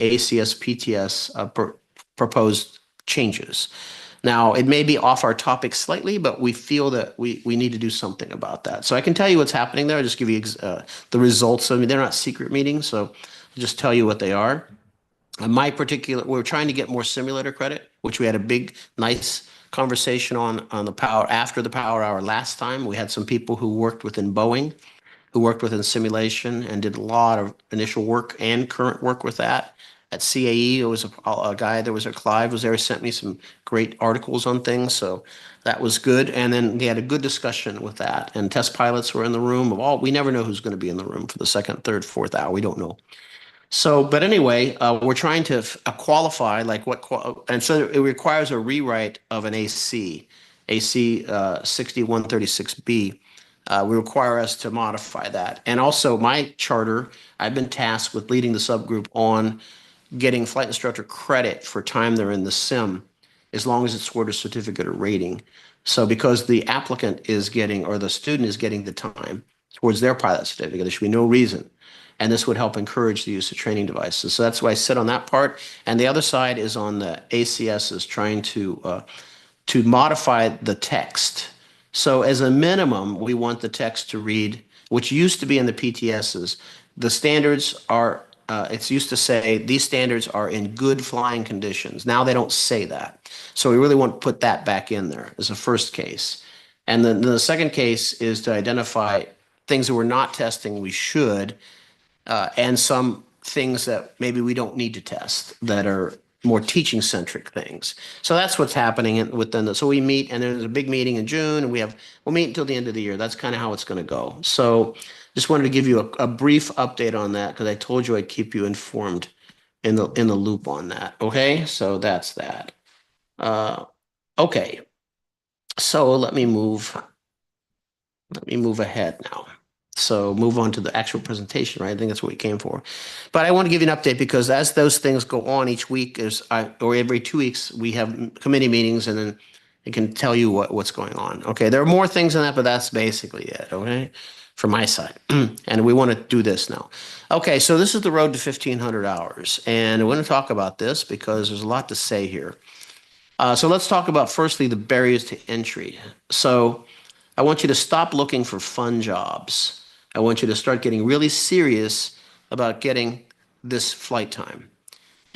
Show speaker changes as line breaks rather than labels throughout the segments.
ACS PTS proposed changes. Now, it may be off our topic slightly, but we feel that we need to do something about that. So I can tell you what's happening there. I'll just give you the results. I mean, they're not secret meetings, so I'll just tell you what they are. We're trying to get more simulator credit, which we had a big, nice conversation on the power after the power hour last time. We had some people who worked within Boeing, who worked within simulation and did a lot of initial work and current work with that. At CAE, it was a guy, there was a Clive was there, sent me some great articles on things. So that was good. And then we had a good discussion with that. And test pilots were in the room we never know who's going to be in the room for the second, third, fourth hour. We don't know. So, but anyway, we're trying to qualify like and so it requires a rewrite of an AC 6136B. We require us to modify that. And also my charter, I've been tasked with leading the subgroup on getting flight instructor credit for time they're in the sim, as long as it's toward a certificate or rating. So because the applicant is getting, or the student is getting the time towards their pilot certificate, there should be no reason. And this would help encourage the use of training devices. So that's why I sit on that part. And the other side is on the ACS is trying to modify the text. So as a minimum, we want the text to read, which used to be in the PTSs. The standards are, it's used to say these standards are in good flying conditions. Now they don't say that. So we really want to put that back in there as a first case. And then the second case is to identify things that we're not testing we should, and some things that maybe we don't need to test that are more teaching centric things. So that's what's happening within the, so we meet and there's a big meeting in June and we'll meet until the end of the year. That's kind of how it's going to go. So just wanted to give you a brief update on that because I told you I'd keep you informed in the loop on that. Okay. So that's that. Okay. So let me move ahead now. So move on to the actual presentation, right? I think that's what we came for. But I want to give you an update because as those things go on each week, or every 2 weeks, we have committee meetings and then it can tell you what's going on. Okay, there are more things than that, but that's basically it, okay? From my side. And we want to do this now. Okay, so this is the road to 1,500 hours. And I want to talk about this because there's a lot to say here. So let's talk about firstly the barriers to entry. So I want you to stop looking for fun jobs. I want you to start getting really serious about getting this flight time.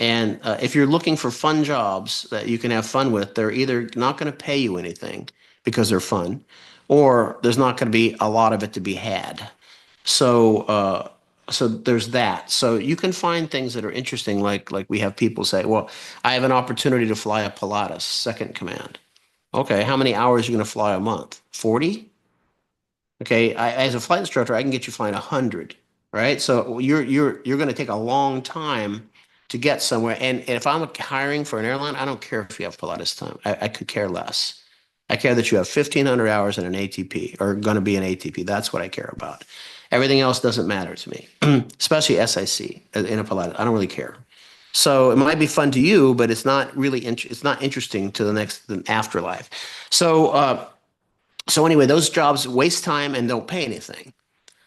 And if you're looking for fun jobs that you can have fun with, they're either not going to pay you anything because they're fun, or there's not going to be a lot of it to be had. So, so there's that. So you can find things that are interesting, like we have people say, well, I have an opportunity to fly a Pilatus second command. Okay, how many hours are you going to fly a month? 40? Okay, as a flight instructor, I can get you flying 100, right? So you're going to take a long time to get somewhere. And if I'm hiring for an airline, I don't care if you have Pilatus time. I could care less. I care that you have 1,500 hours in an ATP or going to be an ATP. That's what I care about. Everything else doesn't matter to me, especially SIC in a Pilatus. I don't really care. So it might be fun to you, but it's not really it's not interesting to the afterlife. So anyway, those jobs waste time and don't pay anything.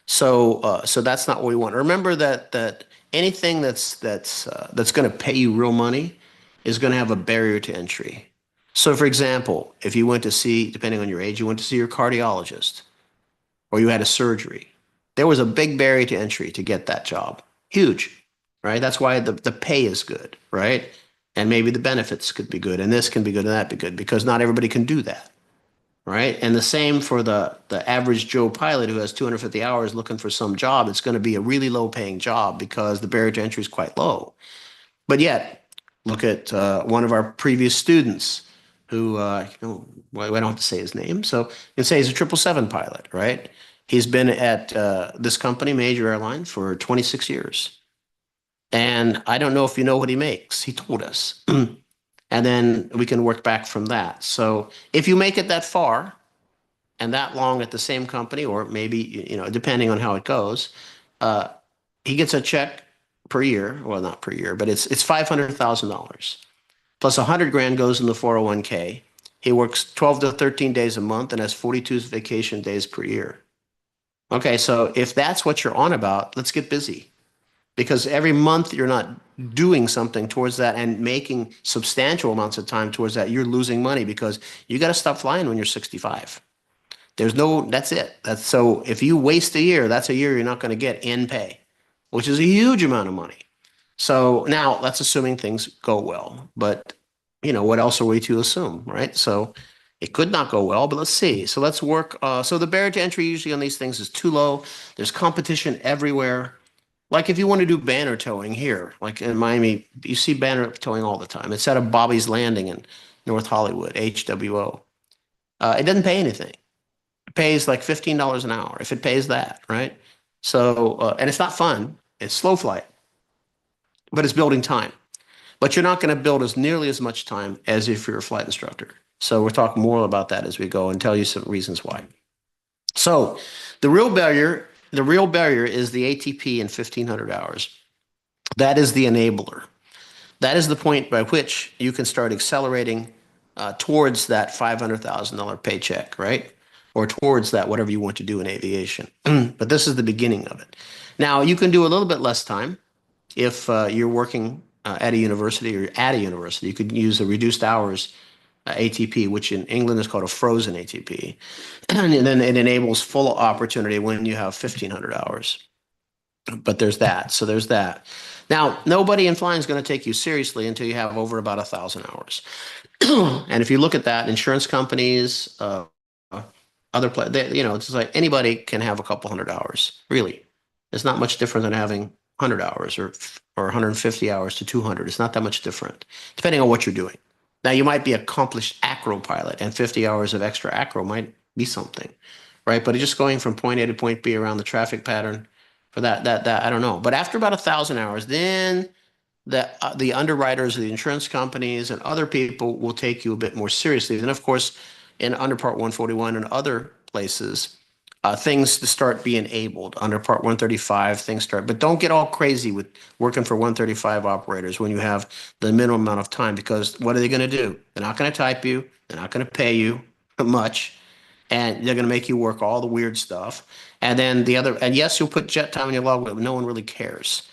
So so that's not what we want. Remember that anything that's going to pay you real money is going to have a barrier to entry. So for example, if you went to see, depending on your age, you went to see your cardiologist or you had a surgery, there was a big barrier to entry to get that job. Huge, right? That's why the pay is good, right? And maybe the benefits could be good and this can be good and that be good because not everybody can do that. Right. And the same for the average Joe pilot who has 250 hours looking for some job. It's going to be a really low paying job because the barrier to entry is quite low. But yet, look at one of our previous students who, I don't have to say his name. So you can say he's a 777 pilot, right? He's been at this company, major airline, for 26 years. And I don't know if you know what he makes. He told us. And then we can work back from that. So if you make it that far and that long at the same company, or maybe, depending on how it goes, he gets a check per year. Well, not per year, but it's $500,000 plus 100 grand goes in the 401k. He works 12 to 13 days a month and has 42 vacation days per year. Okay, so if that's what you're on about, let's get busy. because every month you're not doing something towards that and making substantial amounts of time towards that, you're losing money because you got to stop flying when you're 65. There's no, that's it. That's so if you waste a year, that's a year you're not going to get in pay, which is a huge amount of money. So now that's assuming things go well, but what else are we to assume, right? So it could not go well, but let's see. So let's work. So the barrier to entry usually on these things is too low. There's competition everywhere. Like if you want to do banner towing here, like in Miami, you see banner towing all the time. It's at a Bobby's Landing in North Hollywood, HWO. It doesn't pay anything. It pays like $15 an hour, if it pays that, right? So, and it's not fun. It's slow flight, but it's building time. But you're not going to build as nearly as much time as if you're a flight instructor. So we'll talk more about that as we go and tell you some reasons why. So the real barrier is the ATP in 1500 hours. That is the enabler. That is the point by which you can start accelerating towards that $500,000 paycheck, right? Or towards that, whatever you want to do in aviation. But this is the beginning of it. Now, you can do a little bit less time if you're working at a university or at a university. You could use a reduced hours ATP, which in England is called a frozen ATP. And then it enables full opportunity when you have 1500 hours. But there's that. So there's that. Now, nobody in flying is going to take you seriously until you have over about 1,000 hours. And if you look at that, insurance companies, other it's just like anybody can have a couple hundred hours. Really, it's not much different than having 100 hours or 150 hours to 200. It's not that much different, depending on what you're doing. Now, you might be accomplished acro pilot, and 50 hours of extra acro might be something, right? But just going from point A to point B around the traffic pattern for that I don't know. But after about 1,000 hours, then the underwriters, the insurance companies, and other people will take you a bit more seriously. And of course, in under Part 141 and other places, things to start being enabled under Part 135. Things start, but don't get all crazy with working for 135 operators when you have the minimum amount of time. Because what are they going to do? They're not going to type you. They're not going to pay you much, and they're going to make you work all the weird stuff. And then and yes, you'll put jet time in your log, but no one really cares.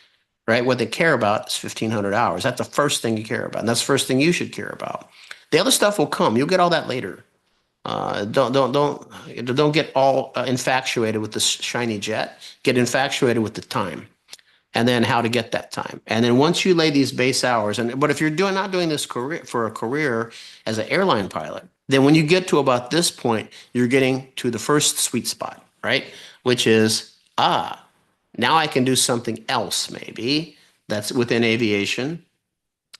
Right? What they care about is 1,500 hours. That's the first thing you care about. And that's the first thing you should care about. The other stuff will come. You'll get all that later. Don't get all infatuated with the shiny jet. Get infatuated with the time, and then how to get that time. And then once you lay these base hours, but if you're not doing this for a career as an airline pilot, then when you get to about this point, you're getting to the first sweet spot, right? Which is now I can do something else maybe that's within aviation,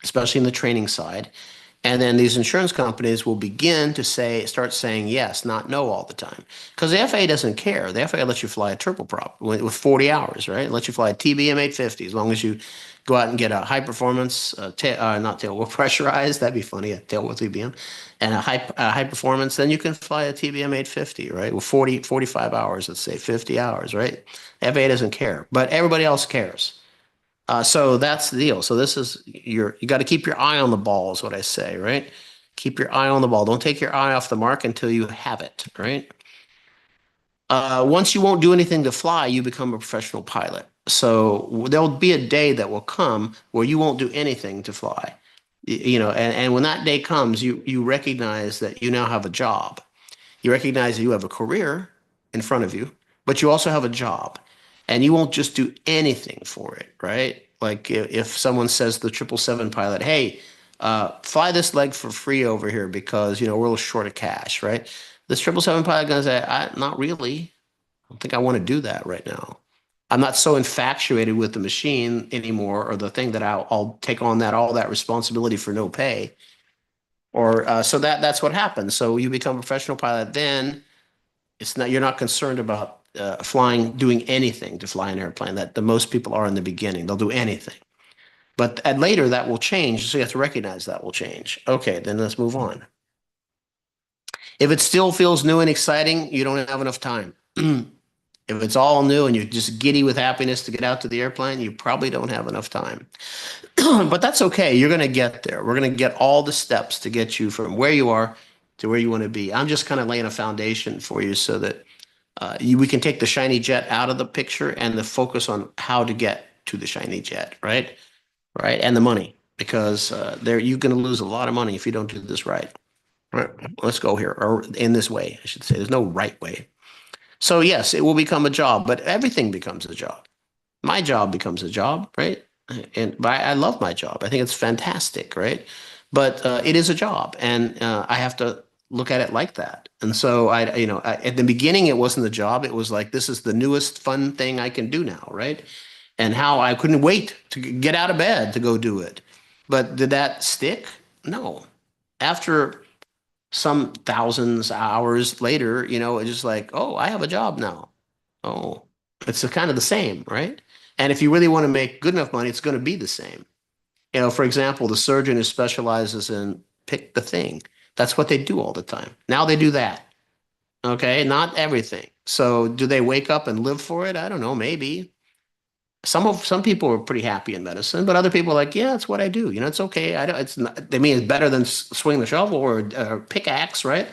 especially in the training side. And then these insurance companies will begin to start saying yes, not no all the time. Because the FAA doesn't care. The FAA lets you fly a turboprop with 40 hours, right? It lets you fly a TBM 850 as long as you go out and get a high performance, not tail, pressurized. That'd be funny, a tail with TBM. And a high performance, then you can fly a TBM 850, right? With 45 hours, let's say 50 hours, right? The FAA doesn't care, but everybody else cares. So that's the deal. So this is you got to keep your eye on the ball is what I say, right? Keep your eye on the ball. Don't take your eye off the mark until you have it, right? Once you won't do anything to fly, you become a professional pilot. So there'll be a day that will come where you won't do anything to fly. And when that day comes, you recognize that you now have a job. You recognize that you have a career in front of you, but you also have a job. And you won't just do anything for it, right? Like if someone says to the 777 pilot, hey, fly this leg for free over here because, we're a little short of cash, right? This 777 pilot going to say, not really. I don't think I want to do that right now. I'm not so infatuated with the machine anymore or the thing that I'll take on all that responsibility for no pay. Or so that's what happens. So you become a professional pilot, then you're not concerned about doing anything to fly an airplane that the most people are in the beginning. They'll do anything. But later that will change. So you have to recognize that will change. Okay, then let's move on. If it still feels new and exciting, you don't have enough time. If it's all new and you're just giddy with happiness to get out to the airplane, you probably don't have enough time. But that's okay. You're going to get there. We're going to get all the steps to get you from where you are to where you want to be. I'm just kind of laying a foundation for you so that we can take the shiny jet out of the picture and the focus on how to get to the shiny jet, right? Right, and the money, because there you're going to lose a lot of money if you don't do this right. Right. Let's go here, or in this way, I should say. There's no right way. So yes, it will become a job, but everything becomes a job. My job becomes a job, right? And but I love my job. I think it's fantastic, right? But it is a job, and I have to look at it like that. And so at the beginning, it wasn't a job. It was like, this is the newest fun thing I can do now, right? And how I couldn't wait to get out of bed to go do it. But did that stick? No. After some thousands of hours later, it's just like, oh, I have a job now. Oh, it's kind of the same, right? And if you really want to make good enough money, it's going to be the same. For example, the surgeon who specializes in pick the thing, that's what they do all the time. Now they do that. Okay, not everything. So do they wake up and live for it? I don't know, maybe. Some people are pretty happy in medicine, but other people are like, yeah, it's what I do. It's okay. I don't. It's not. They mean it's better than swing the shovel or pickaxe, right?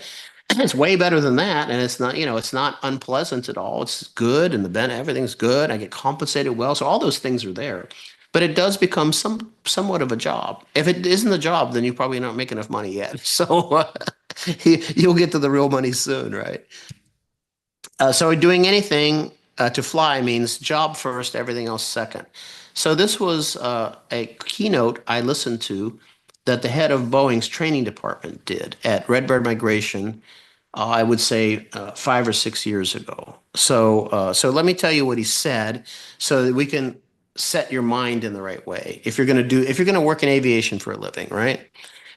It's way better than that, and it's not. It's not unpleasant at all. It's good, and everything's good. I get compensated well, so all those things are there. But it does become somewhat of a job. If it isn't a job, then you probably not make enough money yet. So you'll get to the real money soon, right? So doing anything to fly means job first, everything else second. So this was a keynote I listened to that the head of Boeing's training department did at Redbird Migration, I would say 5 or 6 years ago. So let me tell you what he said so that we can set your mind in the right way. If you're going to work in aviation for a living, right?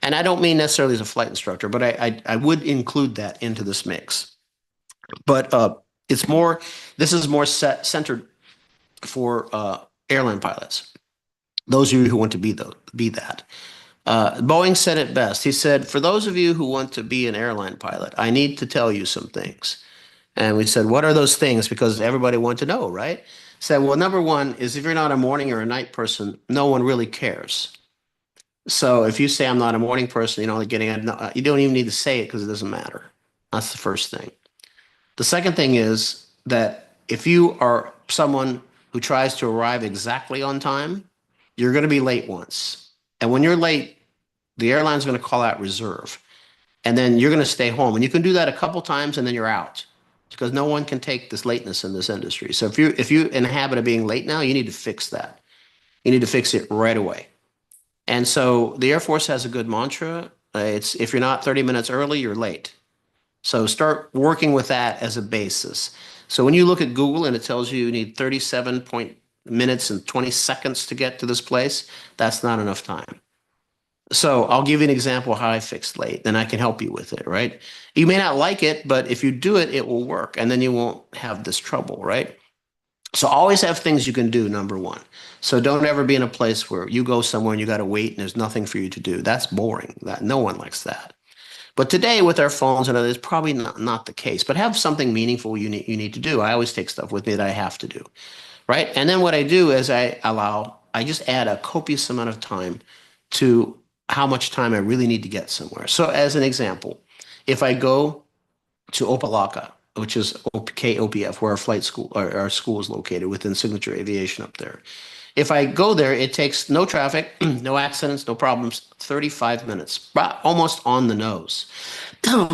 And I don't mean necessarily as a flight instructor, but I would include that into this mix. But it's more. This is more centered for airline pilots. Those of you who want to be that. Boeing said it best. He said, "For those of you who want to be an airline pilot, I need to tell you some things." And we said, "What are those things?" Because everybody wanted to know, right? Said, "Well, number one is if you're not a morning or a night person, no one really cares. So if you say I'm not a morning person, you don't even need to say it because it doesn't matter. That's the first thing. The second thing is that if you are someone who tries to arrive exactly on time, you're going to be late once. And when you're late, the airline's going to call out reserve. And then you're going to stay home. And you can do that a couple times and then you're out because no one can take this lateness in this industry. So if you're in the habit of being late now, you need to fix that. You need to fix it right away. And so the Air Force has a good mantra. It's if you're not 30 minutes early, you're late. So start working with that as a basis. So when you look at Google and it tells you need 37 minutes and 20 seconds to get to this place, that's not enough time. So I'll give you an example of how I fixed late, then I can help you with it, right? You may not like it, but if you do it, it will work, and then you won't have this trouble, right? So always have things you can do, number one. So don't ever be in a place where you go somewhere and you got to wait and there's nothing for you to do. That's boring. No one likes that. But today with our phones and others, probably not the case. But have something meaningful you need to do. I always take stuff with me that I have to do, right? And then what I do is I just add a copious amount of time to how much time I really need to get somewhere. So as an example, if I go to Opelika, which is KOPF, where our school is located within Signature Aviation up there. If I go there, it takes no traffic, no accidents, no problems, 35 minutes, almost on the nose. And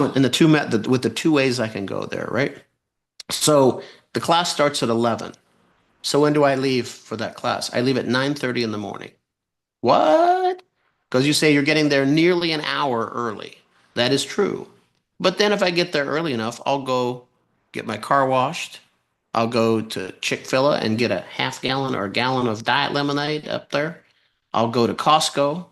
with the two ways I can go there, right? So the class starts at 11. So when do I leave for that class? I leave at 9:30 in the morning. What? Because you say you're getting there nearly an hour early. That is true. But then if I get there early enough, I'll go get my car washed. I'll go to Chick-fil-A and get a half gallon or a gallon of diet lemonade up there. I'll go to Costco.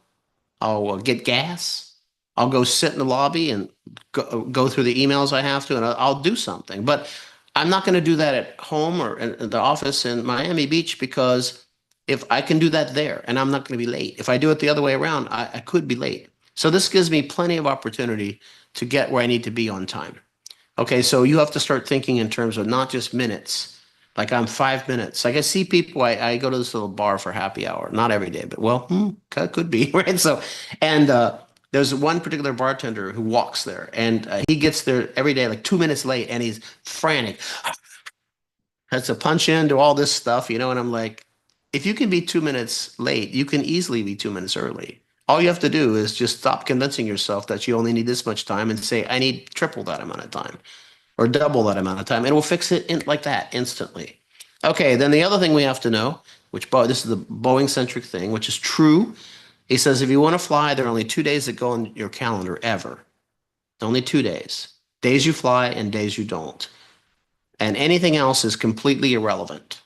I'll get gas. I'll go sit in the lobby and go through the emails I have to, and I'll do something. But I'm not going to do that at home or in the office in Miami Beach because if I can do that there and I'm not going to be late. If I do it the other way around, I could be late. So this gives me plenty of opportunity to get where I need to be on time. Okay, so you have to start thinking in terms of not just minutes. Like I'm 5 minutes. Like I see people, I go to this little bar for happy hour. Not every day, but could be, right? So, and there's one particular bartender who walks there and he gets there every day like 2 minutes late and he's frantic. Has to punch into all this stuff, and I'm like, if you can be 2 minutes late, you can easily be 2 minutes early. All you have to do is just stop convincing yourself that you only need this much time and say, I need triple that amount of time or double that amount of time, and we'll fix it in like that instantly. Okay, then the other thing we have to know, which this is the Boeing centric thing, which is true. He says if you want to fly, there are only 2 days that go on your calendar ever. Only 2 days. Days you fly and days you don't. And anything else is completely irrelevant.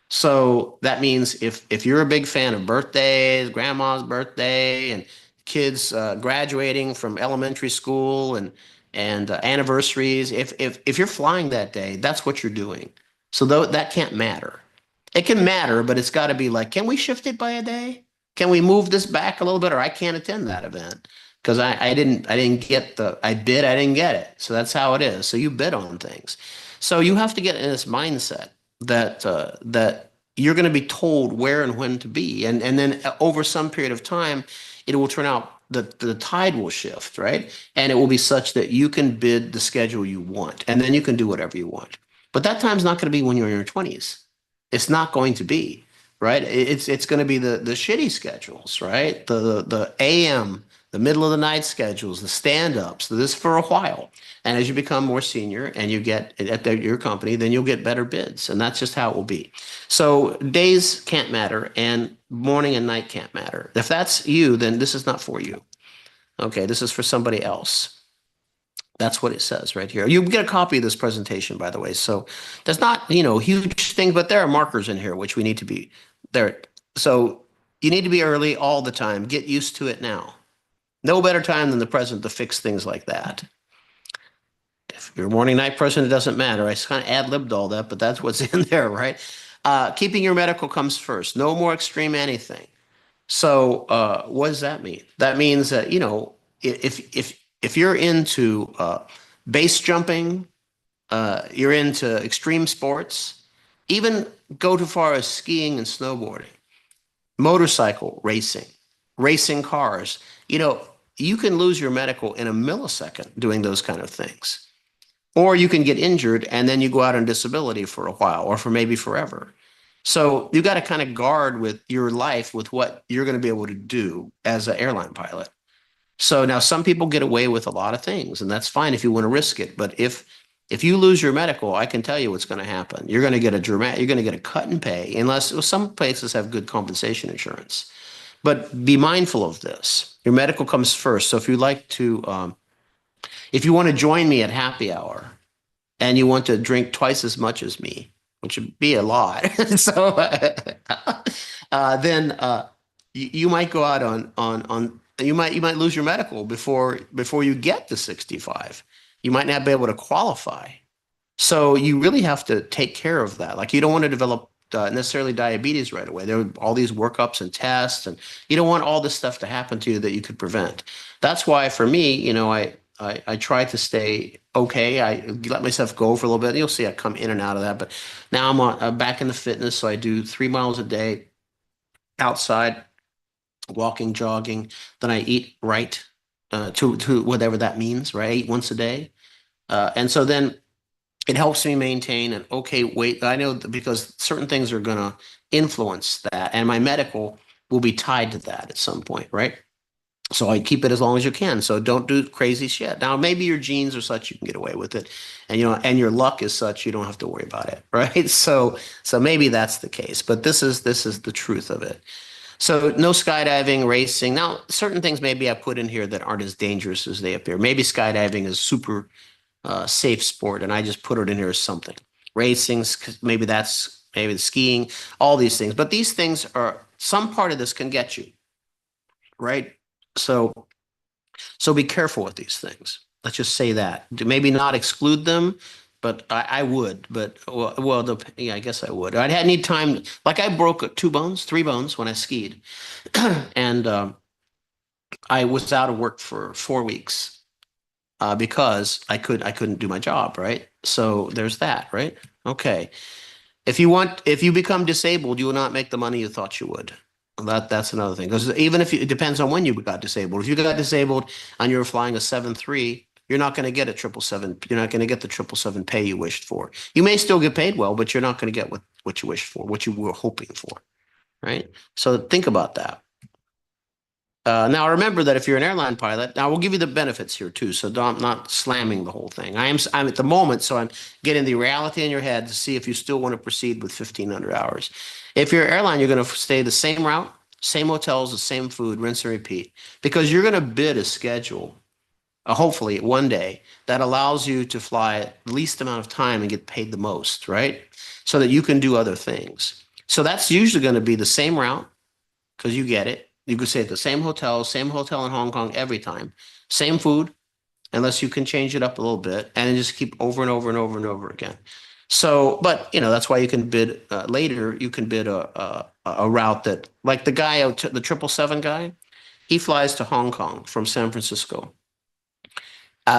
So that means if you're a big fan of birthdays, grandma's birthday, and kids graduating from elementary school and anniversaries, if you're flying that day, that's what you're doing. So that can't matter. It can matter, but it's got to be like, can we shift it by a day? Can we move this back a little bit, or I can't attend that event because I didn't get I bid, I didn't get it. So that's how it is. So you bid on things. So you have to get in this mindset that you're going to be told where and when to be, and then over some period of time, it will turn out that the tide will shift, right? And it will be such that you can bid the schedule you want, and then you can do whatever you want. But that time's not going to be when you're in your 20s. It's not going to be, right? It's going to be the shitty schedules, right? The AM, the middle of the night schedules, the stand-ups, this for a while. And as you become more senior and you get at your company, then you'll get better bids. And that's just how it will be. So days can't matter and morning and night can't matter. If that's you, then this is not for you. Okay, this is for somebody else. That's what it says right here. You get a copy of this presentation, by the way. So there's not, huge things, but there are markers in here which we need to be there. So you need to be early all the time. Get used to it now. No better time than the present to fix things like that. If you're a morning night person, it doesn't matter. I just kind of ad-libbed all that, but that's what's in there, right? Keeping your medical comes first. No more extreme anything. So what does that mean? That means that, if you're into base jumping, you're into extreme sports, even go too far as skiing and snowboarding, motorcycle racing, racing cars, you can lose your medical in a millisecond doing those kind of things. Or you can get injured and then you go out on disability for a while or for maybe forever. So you got to kind of guard with your life with what you're going to be able to do as an airline pilot. So now some people get away with a lot of things, and that's fine if you want to risk it. But if you lose your medical, I can tell you what's going to happen. You're going to get a cut in pay, unless some places have good compensation insurance. But be mindful of this. Your medical comes first. So if you want to join me at happy hour and you want to drink twice as much as me, which would be a lot, so then you might go out on you might lose your medical before you get to 65. You might not be able to qualify. So you really have to take care of that. Like you don't want to develop necessarily diabetes right away. There are all these workups and tests, and you don't want all this stuff to happen to you that you could prevent. That's why for me, I try to stay okay. I let myself go for a little bit. You'll see I come in and out of that. But now I'm back in the fitness, so I do 3 miles a day outside, walking, jogging. Then I eat right to whatever that means, right? I eat once a day. And so then it helps me maintain an okay weight. I know because certain things are going to influence that, and my medical will be tied to that at some point, right? So I keep it as long as you can. So don't do crazy shit. Now, maybe your genes are such you can get away with it, and and your luck is such you don't have to worry about it, right? So maybe that's the case, but this is the truth of it. So no skydiving, racing. Now, certain things maybe I put in here that aren't as dangerous as they appear. Maybe skydiving is super safe sport, and I just put it in here as something. Racing, maybe the skiing, all these things. But these things some part of this can get you, right? So be careful with these things. Let's just say that. Maybe not exclude them, but I would. But I guess I would. I'd need time. Like I broke 3 bones when I skied, and I was out of work for 4 weeks because I couldn't do my job, right? So there's that, right? Okay. If you become disabled, you will not make the money you thought you would. That's another thing. Because even if it depends on when you got disabled. If you got disabled and you were flying a 737, you're not going to get a 777. You're not going to get the 777 pay you wished for. You may still get paid well, but you're not going to get what you wished for, what you were hoping for, right? So think about that. Now remember that if you're an airline pilot, now we'll give you the benefits here too. So don't, I'm not slamming the whole thing. I'm at the moment, so I'm getting the reality in your head to see if you still want to proceed with 1,500 hours. If you're an airline, you're going to stay the same route, same hotels, the same food, rinse and repeat, because you're going to bid a schedule, hopefully one day, that allows you to fly the least amount of time and get paid the most, right? So that you can do other things. So that's usually going to be the same route because you get it. You could stay at the same hotel in Hong Kong every time, same food, unless you can change it up a little bit, and then just keep over and over and over and over again. So, but that's why you can bid later. You can bid a route that, like the guy, the 777 guy, he flies to Hong Kong from San Francisco.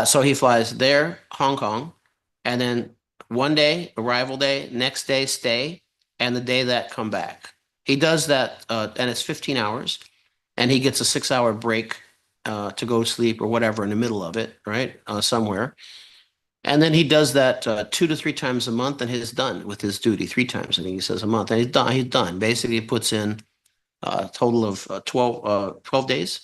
So he flies there, Hong Kong, and then one day, arrival day, next day, stay, and the day that come back. He does that, and it's 15 hours, and he gets a 6 hour break to go sleep or whatever in the middle of it, right? Somewhere. And then he does that 2 to 3 times a month, and he's done with his duty 3 times. I think he says a month, and he's done. He's done. Basically, he puts in a total of 12 days.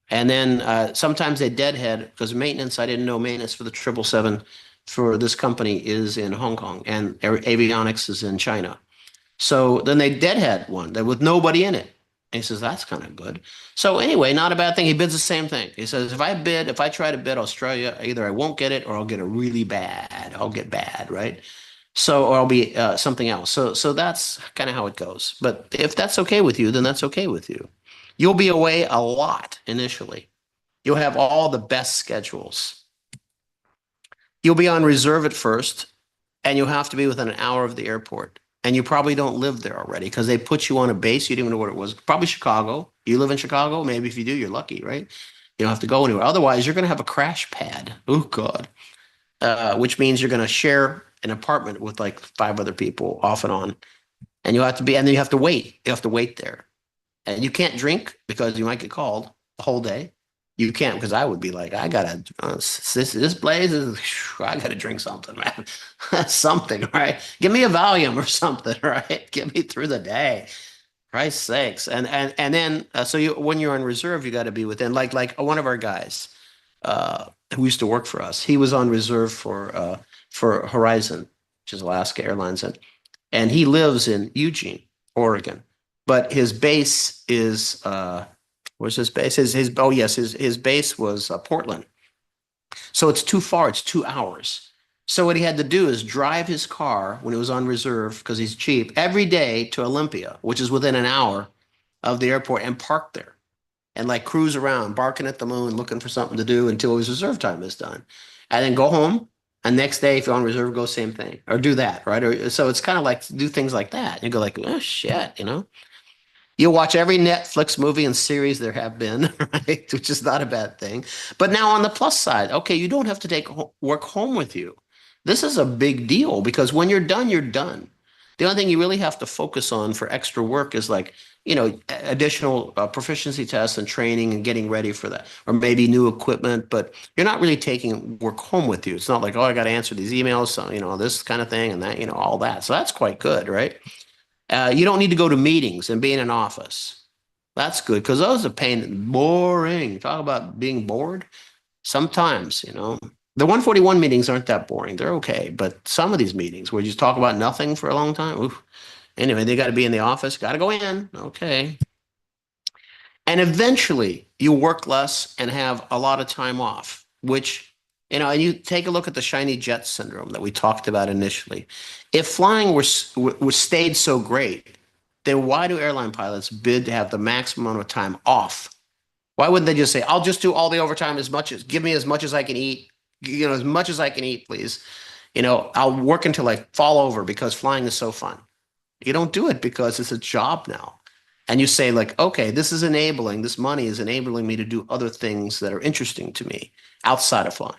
And then sometimes they deadhead because maintenance. I didn't know maintenance for the 777 for this company is in Hong Kong, and avionics is in China. So then they deadhead one that with nobody in it. And he says, that's kind of good. So anyway, not a bad thing. He bids the same thing. He says, if I try to bid Australia, either I won't get it or I'll get it really bad. I'll get bad, right? So, or I'll be something else. So that's kind of how it goes. But if that's okay with you, then that's okay with you. You'll be away a lot initially. You'll have all the best schedules. You'll be on reserve at first, and you'll have to be within an hour of the airport. And you probably don't live there already because they put you on a base. You didn't even know what it was. Probably Chicago. You live in Chicago? Maybe if you do, you're lucky, right? You don't have to go anywhere. Otherwise, you're going to have a crash pad. Oh, God. Which means you're going to share an apartment with like 5 other people off and on. And then you have to wait. You have to wait there. And you can't drink because you might get called the whole day. You can't because I would be like, I gotta this place is I gotta drink something, man. Something, right? Give me a Valium or something, right? Get me through the day. Christ's sakes. And then so you when you're on reserve, you got to be within like one of our guys who used to work for us. He was on reserve for Horizon, which is Alaska Airlines, and he lives in Eugene, Oregon. But his base is where's his base? His base was Portland. So it's too far. It's 2 hours. So what he had to do is drive his car when it was on reserve because he's cheap every day to Olympia, which is within an hour of the airport, and park there and like cruise around, barking at the moon, looking for something to do until his reserve time is done, and then go home. And next day, if you're on reserve, go same thing or do that, right? Or so it's kind of like do things like that. You go like, oh shit. You'll watch every Netflix movie and series there have been, right? Which is not a bad thing. But now on the plus side, okay, you don't have to take work home with you. This is a big deal because when you're done, you're done. The only thing you really have to focus on for extra work is like, additional proficiency tests and training and getting ready for that, or maybe new equipment, but you're not really taking work home with you. It's not like, oh, I got to answer these emails, so, this kind of thing and that, all that. So that's quite good, right? You don't need to go to meetings and be in an office. That's good because those are pain, boring. Talk about being bored. Sometimes, the 141 meetings aren't that boring. They're okay, but some of these meetings where you just talk about nothing for a long time. Oof. Anyway, they got to be in the office. Got to go in. Okay. And eventually, you work less and have a lot of time off, which and you take a look at the shiny jet syndrome that we talked about initially. If flying was stayed so great, then why do airline pilots bid to have the maximum amount of time off? Why wouldn't they just say, I'll just do all the overtime give me as much as I can eat, as much as I can eat, please. I'll work until I fall over because flying is so fun. You don't do it because it's a job now. And you say like, okay, this money is enabling me to do other things that are interesting to me outside of flying.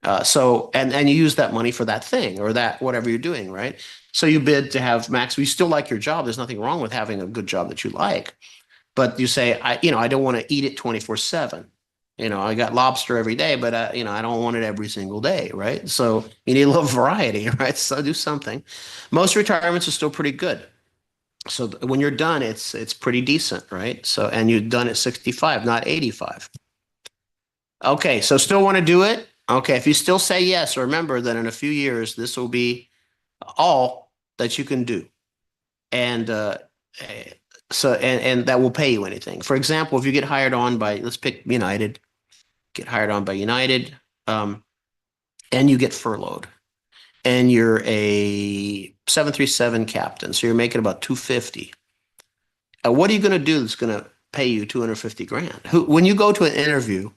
And you use that money for that thing or that whatever you're doing, right? So you bid to have max. You still like your job. There's nothing wrong with having a good job that you like, but you say, I don't want to eat it 24/7. I got lobster every day, but I don't want it every single day, right? So you need a little variety, right? So do something. Most retirements are still pretty good. So when you're done, it's pretty decent, right? So and you've done it 65, not 85. Okay, so still want to do it? Okay, if you still say yes, remember that in a few years this will be all that you can do. And eh, and that will pay you anything. For example, if you get hired on by, let's pick United, get hired on by United, um, and you get furloughed, and you're a 737 captain, so you're making about 250. What are you going to do that's going to pay you 250 grand? When you go to an interview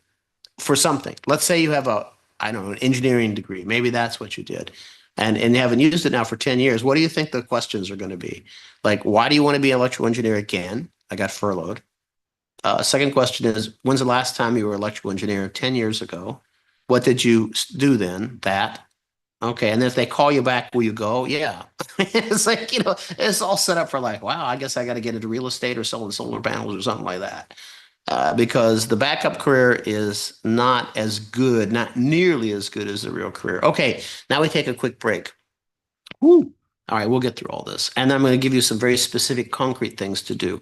for something, let's say you have a, I don't know, an engineering degree, maybe that's what you did, and you haven't used it now for 10 years. What do you think the questions are going to be? Like, why do you want to be an electrical engineer again? I got furloughed. Second question is, when's the last time you were an electrical engineer? 10 years ago. What did you do then? That. Okay. And then if they call you back, will you go? Yeah. It's like, it's all set up for like, wow, I guess I got to get into real estate or selling solar panels or something like that. Because the backup career is not as good, not nearly as good as the real career. Okay. Now we take a quick break. Woo. All right. We'll get through all this. And I'm going to give you some very specific, concrete things to do.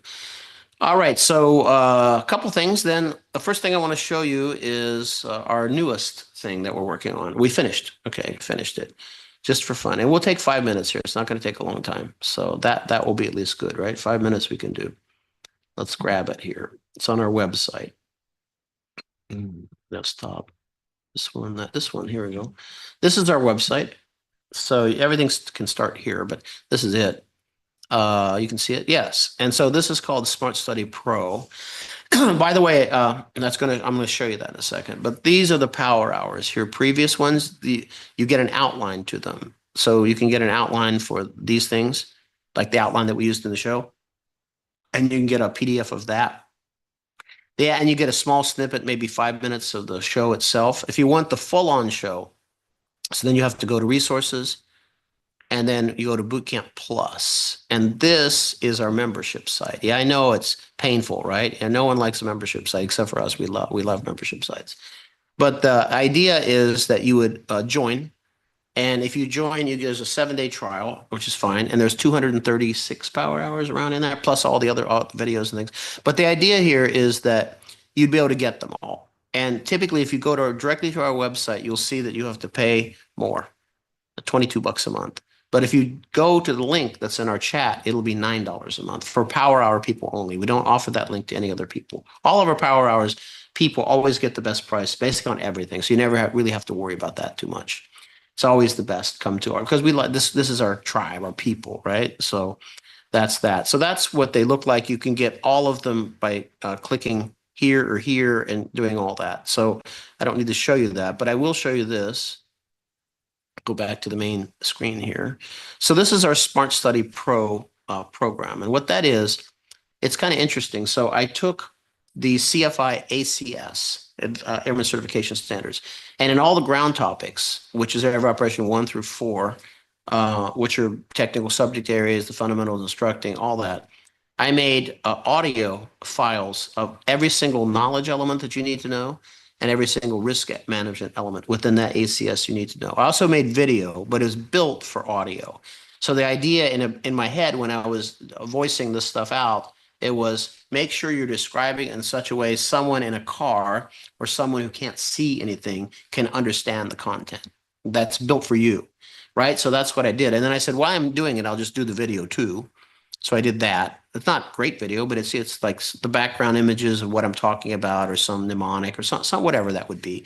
All right, so a couple things. Then the first thing I want to show you is our newest thing that we're working on. We finished. Okay, finished it, just for fun, and we'll take 5 minutes here. It's not going to take a long time, so that will be at least good, right? 5 minutes we can do. Let's grab it here. It's on our website. Desktop. This one, this one. Here we go. This is our website. So everything can start here, but this is it. You can see it. Yes, and so this is called Smart Study Pro. By the way, I'm gonna show you that in a second. But these are the power hours here. Previous ones, you get an outline to them. So you can get an outline for these things, like the outline that we used in the show, and you can get a PDF of that. Yeah, and you get a small snippet, maybe 5 minutes of the show itself. If you want the full-on show, so then you have to go to resources, and then you go to Bootcamp Plus. And this is our membership site. Yeah, I know it's painful, right? And no one likes a membership site except for us. We love membership sites. But the idea is that you would join. And if you join, there's a 7-day trial, which is fine. And there's 236 power hours around in there, plus all the other videos and things. But the idea here is that you'd be able to get them all. And typically, if you go directly to our website, you'll see that you have to pay more, $22 a month. But if you go to the link that's in our chat, it'll be $9 a month for Power Hour people only. We don't offer that link to any other people. All of our Power Hours people always get the best price basically on everything. So you never really have to worry about that too much. It's always the best come to our, because we like this. This is our tribe, our people, right? So that's that. So that's what they look like. You can get all of them by clicking here or here and doing all that. So I don't need to show you that, but I will show you this. Go back to the main screen here. So this is our Smart Study Pro program. And what that is, it's kind of interesting. So I took the CFI ACS, Airman Certification Standards, and in all the ground topics, which is Air Operation 1 through 4, which are technical subject areas, the fundamentals of instructing, all that, I made audio files of every single knowledge element that you need to know and every single risk management element within that ACS you need to know. I also made video, but it was built for audio. So the idea in my head when I was voicing this stuff out, it was make sure you're describing in such a way someone in a car or someone who can't see anything can understand the content. That's built for you, right? So that's what I did. And then I said, while I'm doing it, I'll just do the video too. So I did that. It's not great video, but it's like the background images of what I'm talking about, or some mnemonic, or some whatever that would be.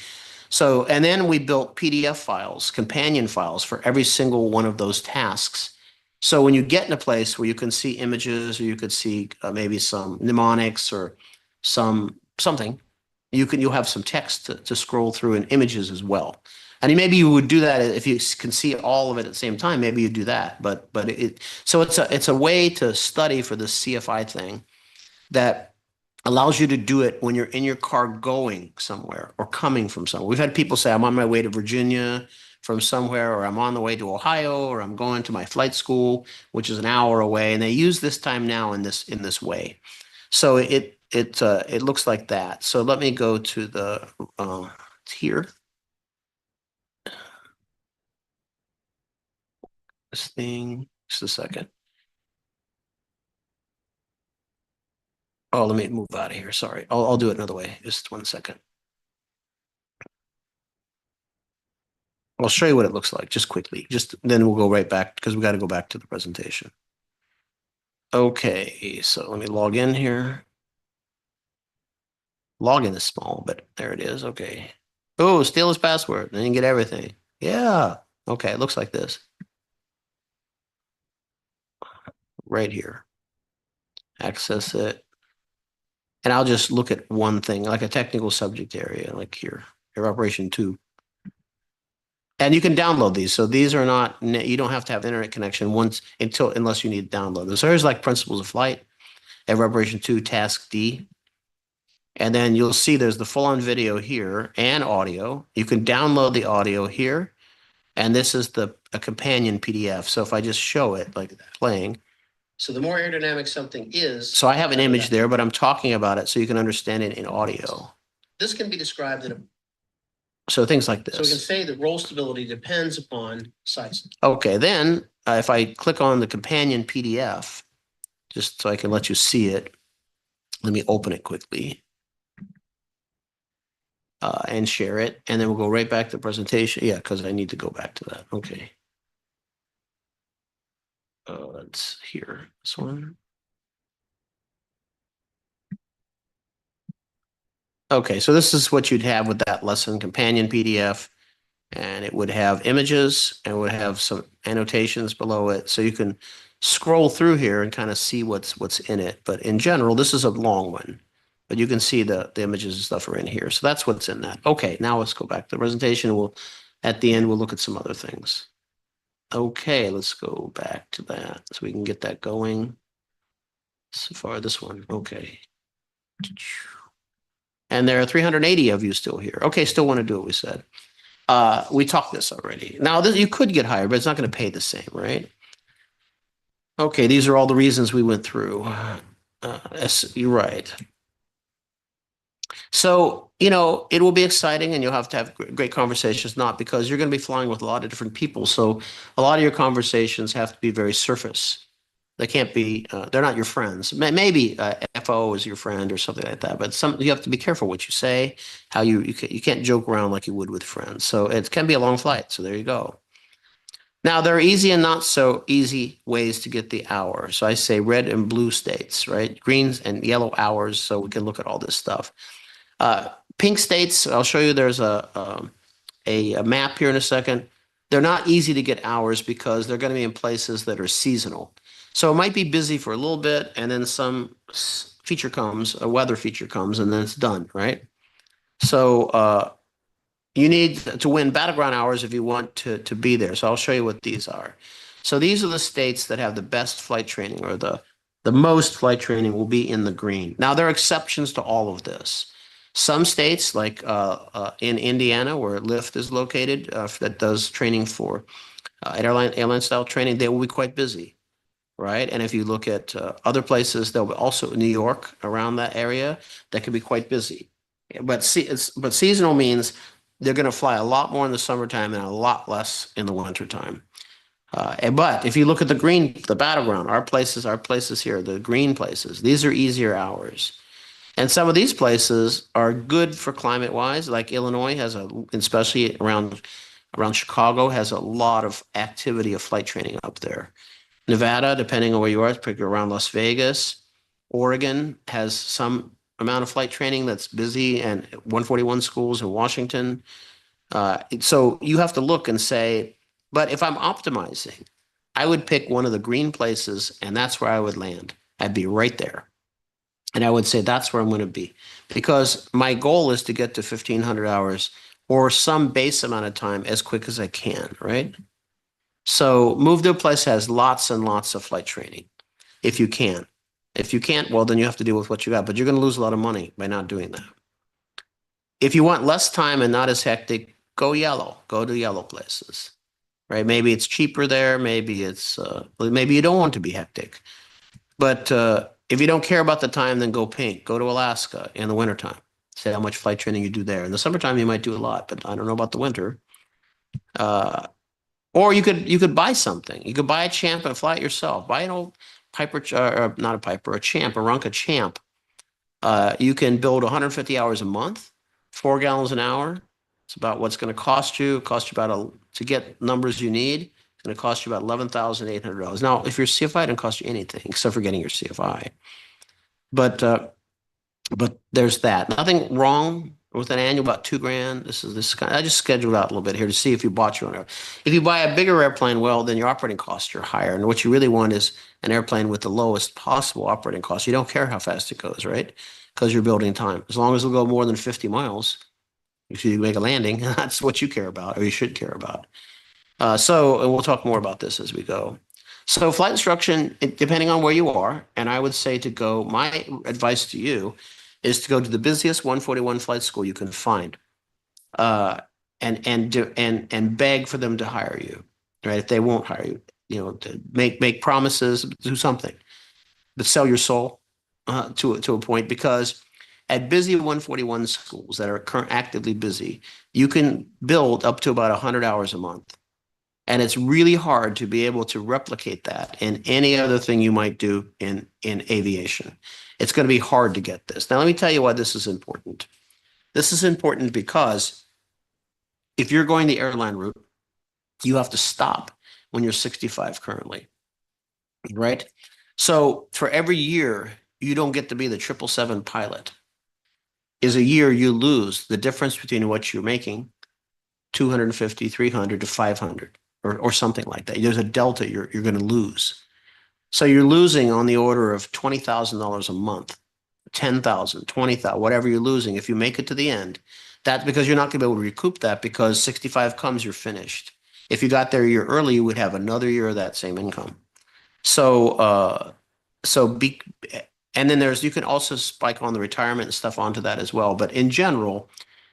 So, and then we built PDF files, companion files for every single one of those tasks. So when you get in a place where you can see images, or you could see maybe some mnemonics or something, you'll have some text to scroll through and images as well. And maybe you would do that if you can see all of it at the same time. Maybe you do that, but so it's a way to study for the CFI thing that allows you to do it when you're in your car going somewhere or coming from somewhere. We've had people say, I'm on my way to Virginia from somewhere, or I'm on the way to Ohio, or I'm going to my flight school, which is an hour away, and they use this time now in this way. So it looks like that. So let me go to the here. This thing, just a second. Oh, let me move out of here. Sorry. I'll do it another way. Just 1 second. I'll show you what it looks like just quickly. Just then we'll go right back because we got to go back to the presentation. Okay, so let me log in here. Login is small, but there it is. Okay. Oh, steal his password. Then you get everything. Yeah. Okay, it looks like this right here. Access it. And I'll just look at one thing, like a technical subject area, like here, your operation 2. And you can download these. So these are not, you don't have to have internet connection unless you need to download them. So here's like principles of flight, Air operation 2, task D. And then you'll see there's the full-on video here and audio. You can download the audio here. And this is a companion PDF. So if I just show it like playing. So the more aerodynamic something is. So I have an image there, but I'm talking about it so you can understand it in audio. This can be described in a. So things like this. So we can say that roll stability depends upon size. Okay, then if I click on the companion PDF, just so I can let you see it, let me open it quickly. And share it, and then we'll go right back to the presentation. Yeah, because I need to go back to that. Okay. Let's here, this one. Okay, so this is what you'd have with that lesson companion PDF, and it would have images and would have some annotations below it, so you can scroll through here and kind of see what's in it. But in general, this is a long one, but you can see the images and stuff are in here. So that's what's in that. Okay, now let's go back to the presentation. At the end, we'll look at some other things. Okay, let's go back to that so we can get that going. So far, this one. Okay. And there are 380 of you still here. Okay, still want to do what we said. We talked this already. Now, you could get higher, but it's not going to pay the same, right? Okay, these are all the reasons we went through. You're right. So, it will be exciting and you'll have to have great conversations, not because you're going to be flying with a lot of different people. So a lot of your conversations have to be very surface. They can't be, they're not your friends. Maybe FO is your friend or something like that, but you have to be careful what you say, how you can't joke around like you would with friends. So it can be a long flight. So there you go. Now, there are easy and not so easy ways to get the hour. So I say red and blue states, right? Greens and yellow hours. So we can look at all this stuff. Pink states, I'll show you there's a map here in a second. They're not easy to get hours because they're going to be in places that are seasonal. So it might be busy for a little bit and then some feature comes, a weather feature comes, and then it's done, right? So you need to win battleground hours if you want to be there. So I'll show you what these are. So these are the states that have the best flight training or the most flight training will be in the green. Now, there are exceptions to all of this. Some states, like in Indiana, where Lyft is located, that does training for airline style training, they will be quite busy, right? And if you look at other places, they'll be also New York around that area, that can be quite busy. But seasonal means they're going to fly a lot more in the summertime and a lot less in the wintertime. But if you look at the battleground, our places here, the green places, these are easier hours. And some of these places are good for climate wise, like Illinois especially around Chicago, has a lot of activity of flight training up there. Nevada, depending on where you are, particularly around Las Vegas. Oregon has some amount of flight training that's busy, and 141 schools in Washington. So you have to look and say, but if I'm optimizing, I would pick one of the green places and that's where I would land. I'd be right there. And I would say that's where I'm going to be because my goal is to get to 1,500 hours or some base amount of time as quick as I can, right? So move to a place that has lots and lots of flight training if you can. If you can't, well, then you have to deal with what you got, but you're going to lose a lot of money by not doing that. If you want less time and not as hectic, go yellow. Go to yellow places, right? Maybe it's cheaper there. Maybe maybe you don't want to be hectic. But if you don't care about the time, then go pink. Go to Alaska in the wintertime. See how much flight training you do there. In the summertime, you might do a lot, but I don't know about the winter. Or you could buy something. You could buy a Champ and fly it yourself. Buy an old Piper, not a Piper, a Champ, a Runca Champ, You can build 150 hours a month, 4 gallons an hour. It's about what's going to cost you. It costs you about to get numbers you need. It's going to cost you about $11,800. Now, if you're CFI, it doesn't cost you anything except for getting your CFI. But there's that. Nothing wrong with an annual about 2 grand. This kind. I just scheduled out a little bit here to see if you bought your own. If you buy a bigger airplane, well, then your operating costs are higher. And what you really want is an airplane with the lowest possible operating cost. You don't care how fast it goes, right? Because you're building time. As long as it'll go more than 50 miles, if you make a landing, that's what you care about, or you should care about. And we'll talk more about this as we go. So flight instruction, depending on where you are, and I would say to go, my advice to you is to go to the busiest 141 flight school you can find, and beg for them to hire you, right? If they won't hire you, to make promises, do something, but sell your soul to a point, because at busy 141 schools that are actively busy, you can build up to about 100 hours a month. And it's really hard to be able to replicate that in any other thing you might do in aviation. It's going to be hard to get this. Now, let me tell you why this is important. This is important because if you're going the airline route, you have to stop when you're 65 currently, right? So for every year you don't get to be the 777 pilot is a year you lose the difference between what you're making, 250, 300 to 500. Or something like that. There's a delta you're going to lose. So you're losing on the order of $20,000 a month, 10,000, 20,000, whatever you're losing. If you make it to the end, that's because you're not going to be able to recoup that, because 65 comes, you're finished. If you got there a year early, you would have another year of that same income. And then you can also spike on the retirement and stuff onto that as well. But in general,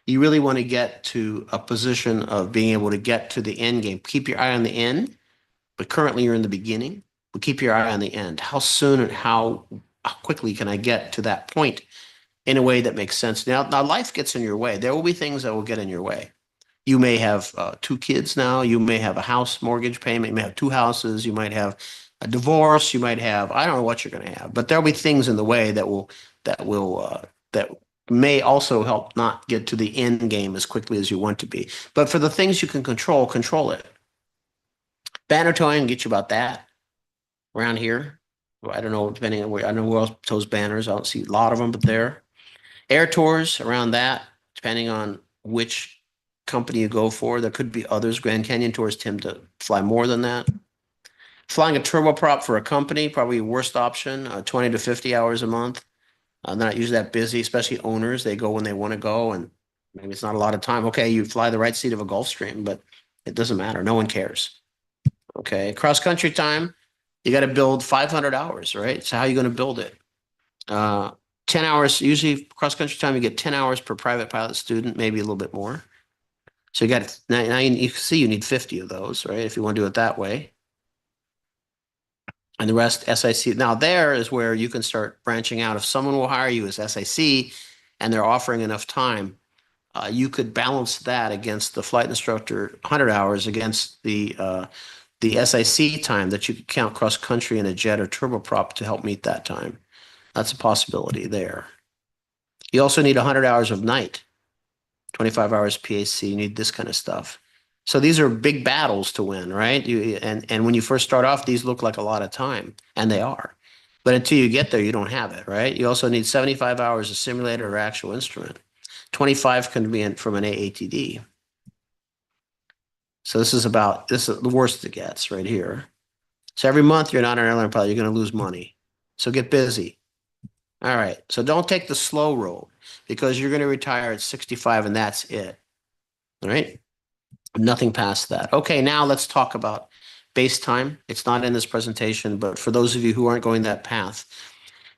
you really want to get to a position of being able to get to the end game. Keep your eye on the end, but currently you're in the beginning. But keep your eye on the end. How soon and how quickly can I get to that point in a way that makes sense? Now life gets in your way. There will be things that will get in your way. You may have 2 kids now. You may have a house mortgage payment. You may have 2 houses. You might have a divorce. You might have, I don't know what you're going to have, but there'll be things in the way that may also help not get to the end game as quickly as you want to be. But for the things you can control it. Banner towing, get you about that around here. I don't know, depending on where, I don't know where else tows banners. I don't see a lot of them, but there. Air tours around that, depending on which company you go for. There could be others. Grand Canyon tours tend to fly more than that. Flying a turboprop for a company, probably worst option, 20 to 50 hours a month. They're not usually that busy, especially owners. They go when they want to go, and maybe it's not a lot of time. Okay, you fly the right seat of a Gulfstream, but it doesn't matter. No one cares. Okay, cross-country time, you got to build 500 hours, right? So how are you going to build it? 10 hours, usually cross-country time, you get 10 hours per private pilot student, maybe a little bit more. So you got, now you can see you need 50 of those, right? If you want to do it that way. And the rest SIC. Now there is where you can start branching out. If someone will hire you as SIC and they're offering enough time, you could balance that against the flight instructor 100 hours against the SIC time that you could count cross country in a jet or turboprop to help meet that time. That's a possibility there. You also need 100 hours of night, 25 hours PAC. You need this kind of stuff. So these are big battles to win, right? And when you first start off, these look like a lot of time, and they are. But until you get there, you don't have it, right? You also need 75 hours of simulator or actual instrument. 25 can be from an AATD. So this is the worst it gets right here. So every month you're not an airline pilot, you're going to lose money. So get busy. All right. So don't take the slow road, because you're going to retire at 65 and that's it. All right. Nothing past that. Okay, now let's talk about base time. It's not in this presentation, but for those of you who aren't going that path.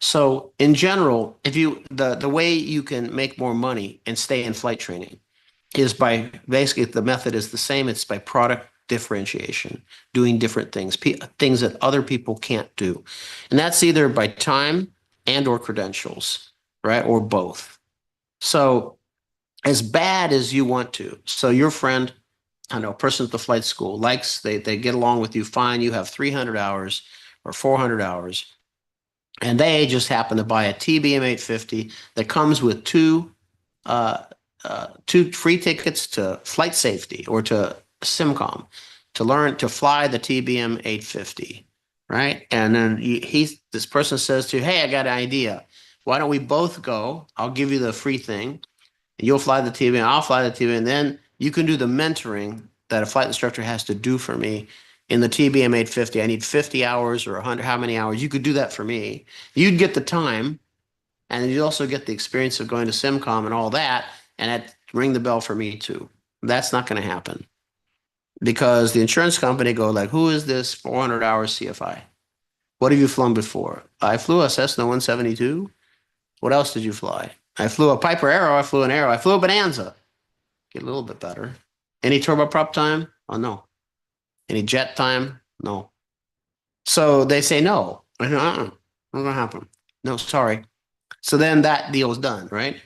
So in general, the way you can make more money and stay in flight training is by, basically the method is the same. It's by product differentiation, doing different things, things that other people can't do. And that's either by time and or credentials, right? Or both. So as bad as you want to. So your friend, I know, a person at the flight school they get along with you fine. You have 300 hours or 400 hours. And they just happen to buy a TBM 850 that comes with uh, two free tickets to flight safety or to SimCom to learn to fly the TBM 850, right? And then this person says to you, "Hey, I got an idea. Why don't we both go? I'll give you the free thing. You'll fly the TBM, I'll fly the TBM, and then you can do the mentoring that a flight instructor has to do for me in the TBM 850. I need 50 hours or 100, how many hours? You could do that for me. You'd get the time, and you also get the experience of going to SimCom and all that, and that ring the bell for me too. That's not going to happen because the insurance company go like, who is this 400 hours CFI? What have you flown before? I flew a Cessna 172. What else did you fly? I flew a Piper Arrow. I flew an Arrow. I flew a Bonanza. Get a little bit better. Any turboprop time? Oh, no. Any jet time? No. So they say no. I go, not going to happen. No, sorry. So then that deal is done, right?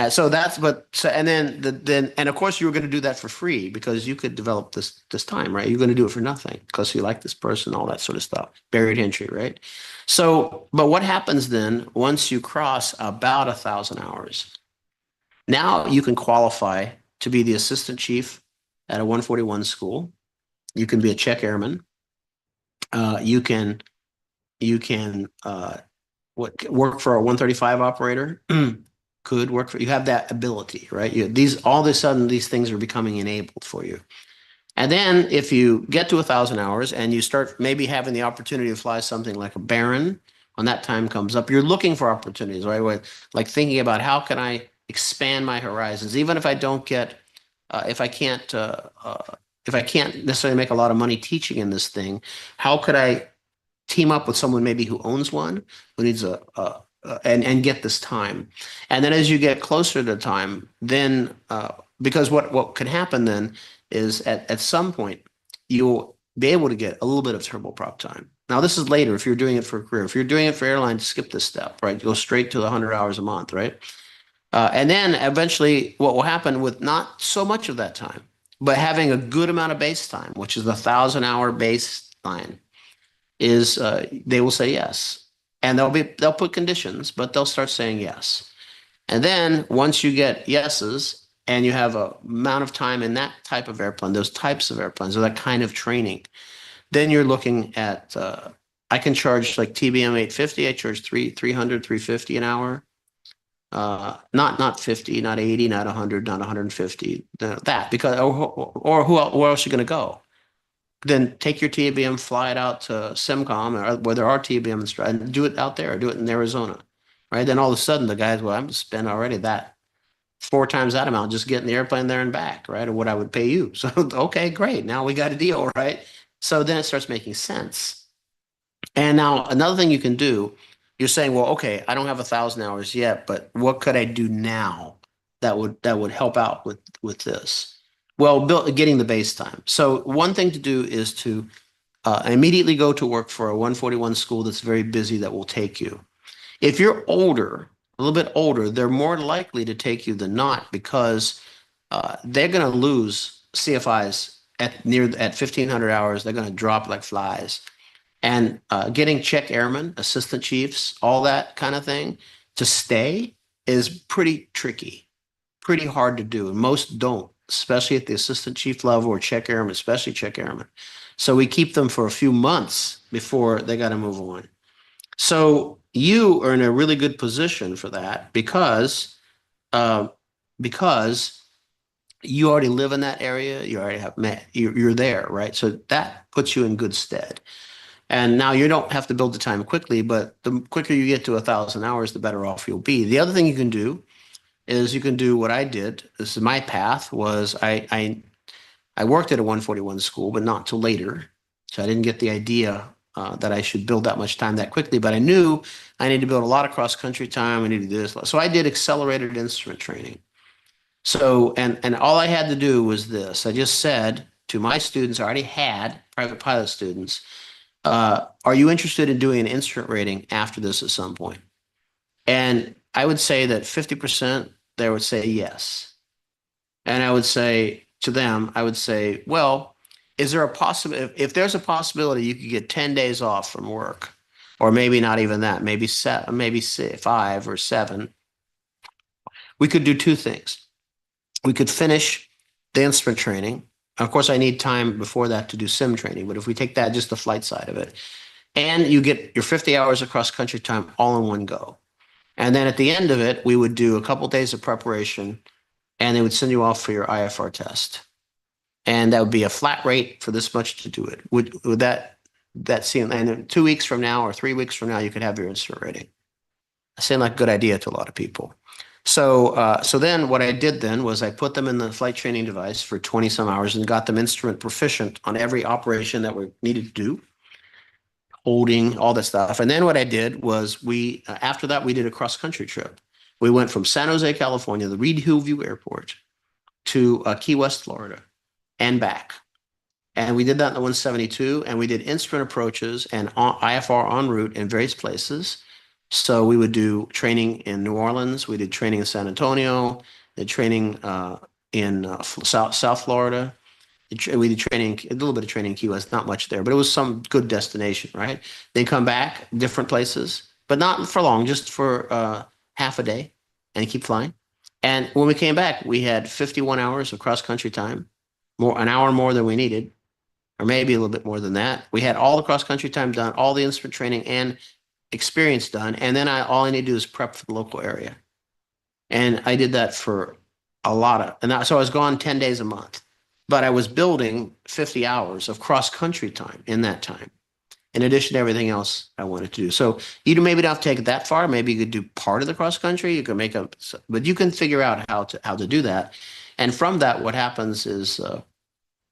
So that's and then and of course you were going to do that for free because you could develop this time, right? You're going to do it for nothing because you like this person, all that sort of stuff, buried entry, right? So, but what happens then once you cross about 1,000 hours? Now you can qualify to be the assistant chief at a 141 school. You can be a check airman. You can work for a 135 operator. Could work for you have that ability, right? These all of a sudden these things are becoming enabled for you. And then if you get to 1,000 hours and you start maybe having the opportunity to fly something like a Baron, when that time comes up, you're looking for opportunities, right? Like thinking about how can I expand my horizons, even if I don't get, if I can't, if I can't necessarily make a lot of money teaching in this thing, how could I team up with someone maybe who owns one, who needs and get this time. And then as you get closer to time, then because what could happen then is at some point you'll be able to get a little bit of turboprop time. Now this is later if you're doing it for a career. If you're doing it for airline, skip this step, right? Go straight to the 100 hours a month, right? And then eventually what will happen with not so much of that time, but having a good amount of base time, which is the 1,000 hour baseline, is they will say yes. And they'll put conditions, but they'll start saying yes. And then once you get yeses and you have a amount of time in that type of airplane, those types of airplanes, or that kind of training, then you're looking at I can charge like TBM 850. I charge 300, 350 an hour. Not 50, not 80, not 100, not 150. That because or where else are you going to go? Then take your TBM, fly it out to SimCom or where there are TBMs and do it out there, do it in Arizona, right? Then all of a sudden the guys, well, I'm spend already that 4 times that amount just getting the airplane there and back, right? Or what I would pay you. So, okay, great. Now we got a deal, right? So then it starts making sense. And now another thing you can do, you're saying, well, okay, I don't have 1,000 hours yet, but what could I do now that would help out with this? Well, getting the base time. So one thing to do is to immediately go to work for a 141 school that's very busy that will take you. If you're older, a little bit older, they're more likely to take you than not because they're going to lose CFIs at 1,500 hours. They're going to drop like flies. And getting check airmen, assistant chiefs, all that kind of thing to stay is pretty tricky, pretty hard to do. And most don't, especially at the assistant chief level or check airmen, especially check airmen. So we keep them for a few months before they got to move on. So you are in a really good position for that uh, because you already live in that area. You already have met, you're there, right? So that puts you in good stead. And now you don't have to build the time quickly, but the quicker you get to 1,000 hours, the better off you'll be. The other thing you can do is you can do what I did. This is my path was I worked at a 141 school, but not till later. So I didn't get the idea that I should build that much time that quickly, but I knew I need to build a lot of cross country time. I need to do this. So I did accelerated instrument training. So, and all I had to do was this. I just said to my students, I already had private pilot students, are you interested in doing an instrument rating after this at some point? And I would say that 50% they would say yes. And I would say to them, I would say, well, is there a possibility, if there's a possibility you could get 10 days off from work or maybe not even that, maybe seven, maybe 5 or 7. We could do two things. We could finish the instrument training. Of course, I need time before that to do sim training, but if we take that, just the flight side of it, and you get your 50 hours of cross country time all in one go. And then at the end of it, we would do a couple of days of preparation, and they would send you off for your IFR test. And that would be a flat rate for this much to do it. Would that seem, and then 2 weeks from now or 3 weeks from now, you could have your instrument rating. It seemed like a good idea to a lot of people. So then what I did then was I put them in the flight training device for 20 some hours and got them instrument proficient on every operation that we needed to do, holding, all that stuff. And then what I did was after that, we did a cross country trip. We went from San Jose, California, the Reed Hillview Airport, to Key West, Florida, and back. And we did that in the 172, and we did instrument approaches and IFR en route in various places. So we would do training in New Orleans. We did training in San Antonio, did training in South Florida. We did training, a little bit of training in Key West, not much there, but it was some good destination, right? Then come back, different places, but not for long, just for half a day, and keep flying. And when we came back, we had 51 hours of cross-country time, an hour more than we needed, or maybe a little bit more than that. We had all the cross-country time done, all the instrument training and experience done, and then all I need to do is prep for the local area. And I did that for a lot of, so I was gone 10 days a month, but I was building 50 hours of cross-country time in that time, in addition to everything else I wanted to do. So you maybe don't have to take it that far. Maybe you could do part of the cross-country. You could but you can figure out how to do that. And from that, what happens is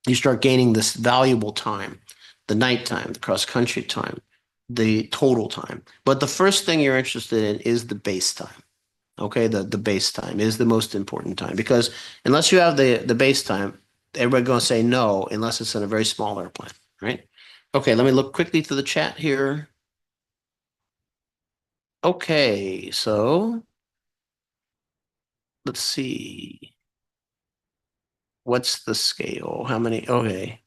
you start gaining this valuable time, the nighttime, the cross-country time, the total time. But the first thing you're interested in is the base time. Okay, the base time is the most important time, because unless you have the base time, everybody's going to say no unless it's in a very small airplane, right? Okay, let me look quickly to the chat here. Okay, so let's see. What's the scale? How many? Okay.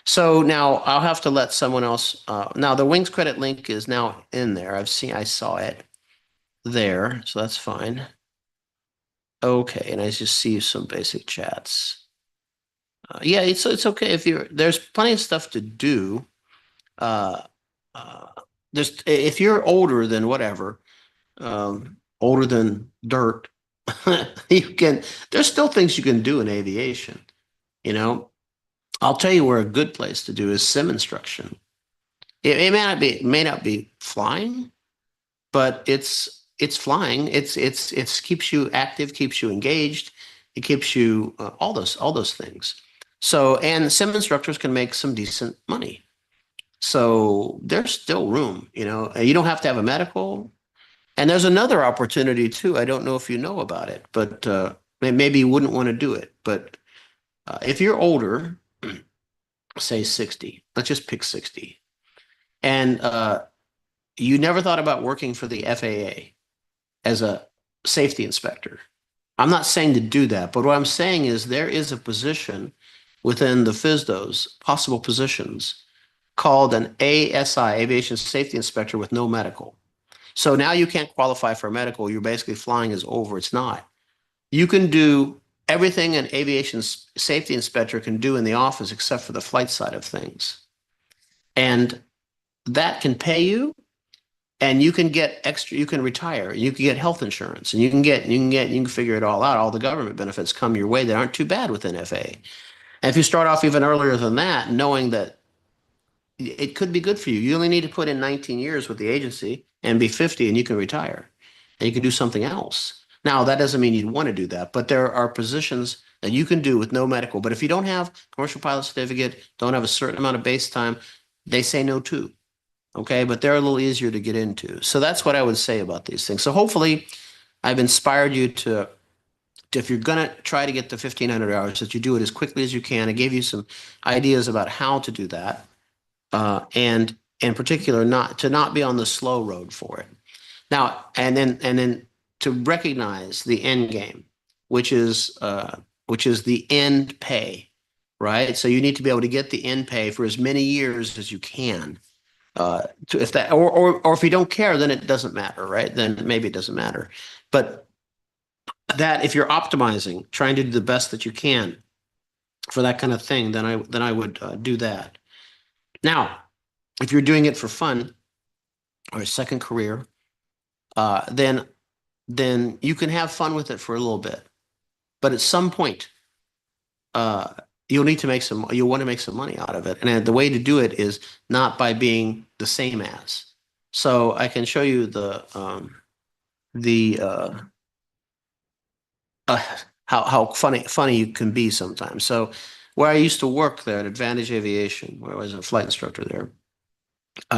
So now I'll have to let someone else. Now the Wings credit link is now in there. I saw it there, so that's fine. Okay, and I just see some basic chats. Yeah, it's okay there's plenty of stuff to do. If you're older than whatever, older than dirt, there's still things you can do in aviation. I'll tell you where a good place to do is sim instruction. It may not be flying, but it's flying. It's keeps you active, keeps you engaged. It keeps you all those things. So, and sim instructors can make some decent money. So there's still room, you don't have to have a medical. And there's another opportunity too. I don't know if you know about it, but maybe you wouldn't want to do it. But if you're older, say 60, let's just pick 60, and you never thought about working for the FAA as a safety inspector. I'm not saying to do that, but what I'm saying is there is a position within the FSDOs, possible positions, called an ASI, Aviation Safety Inspector, with no medical. So now you can't qualify for medical. You're basically flying is over. It's not. You can do everything an aviation safety inspector can do in the office except for the flight side of things. And that can pay you, and you can get extra, you can retire, you can get health insurance, and you can figure it all out. All the government benefits come your way that aren't too bad within FAA. And if you start off even earlier than that, knowing that it could be good for you. You only need to put in 19 years with the agency and be 50, and you can retire and you can do something else. Now, that doesn't mean you'd want to do that, but there are positions that you can do with no medical. But if you don't have commercial pilot certificate, don't have a certain amount of base time, they say no too. Okay, but they're a little easier to get into. So that's what I would say about these things. So hopefully I've inspired you to if you're going to try to get the 1,500 hours, that you do it as quickly as you can. I gave you some ideas about how to do that. And in particular, not be on the slow road for it. Now, and then to recognize the end game, which is the end pay, right? So you need to be able to get the end pay for as many years as you can If that, or if you don't care, then it doesn't matter, right? Then maybe it doesn't matter. But that if you're optimizing, trying to do the best that you can for that kind of thing, then I would do that. Now, if you're doing it for fun or a second career, then you can have fun with it for a little bit. But at some point, uh, you'll want to make some money out of it. And the way to do it is not by being the same as. So I can show you the uh, how funny you can be sometimes. So where I used to work there at Advantage Aviation, where I was a flight instructor there,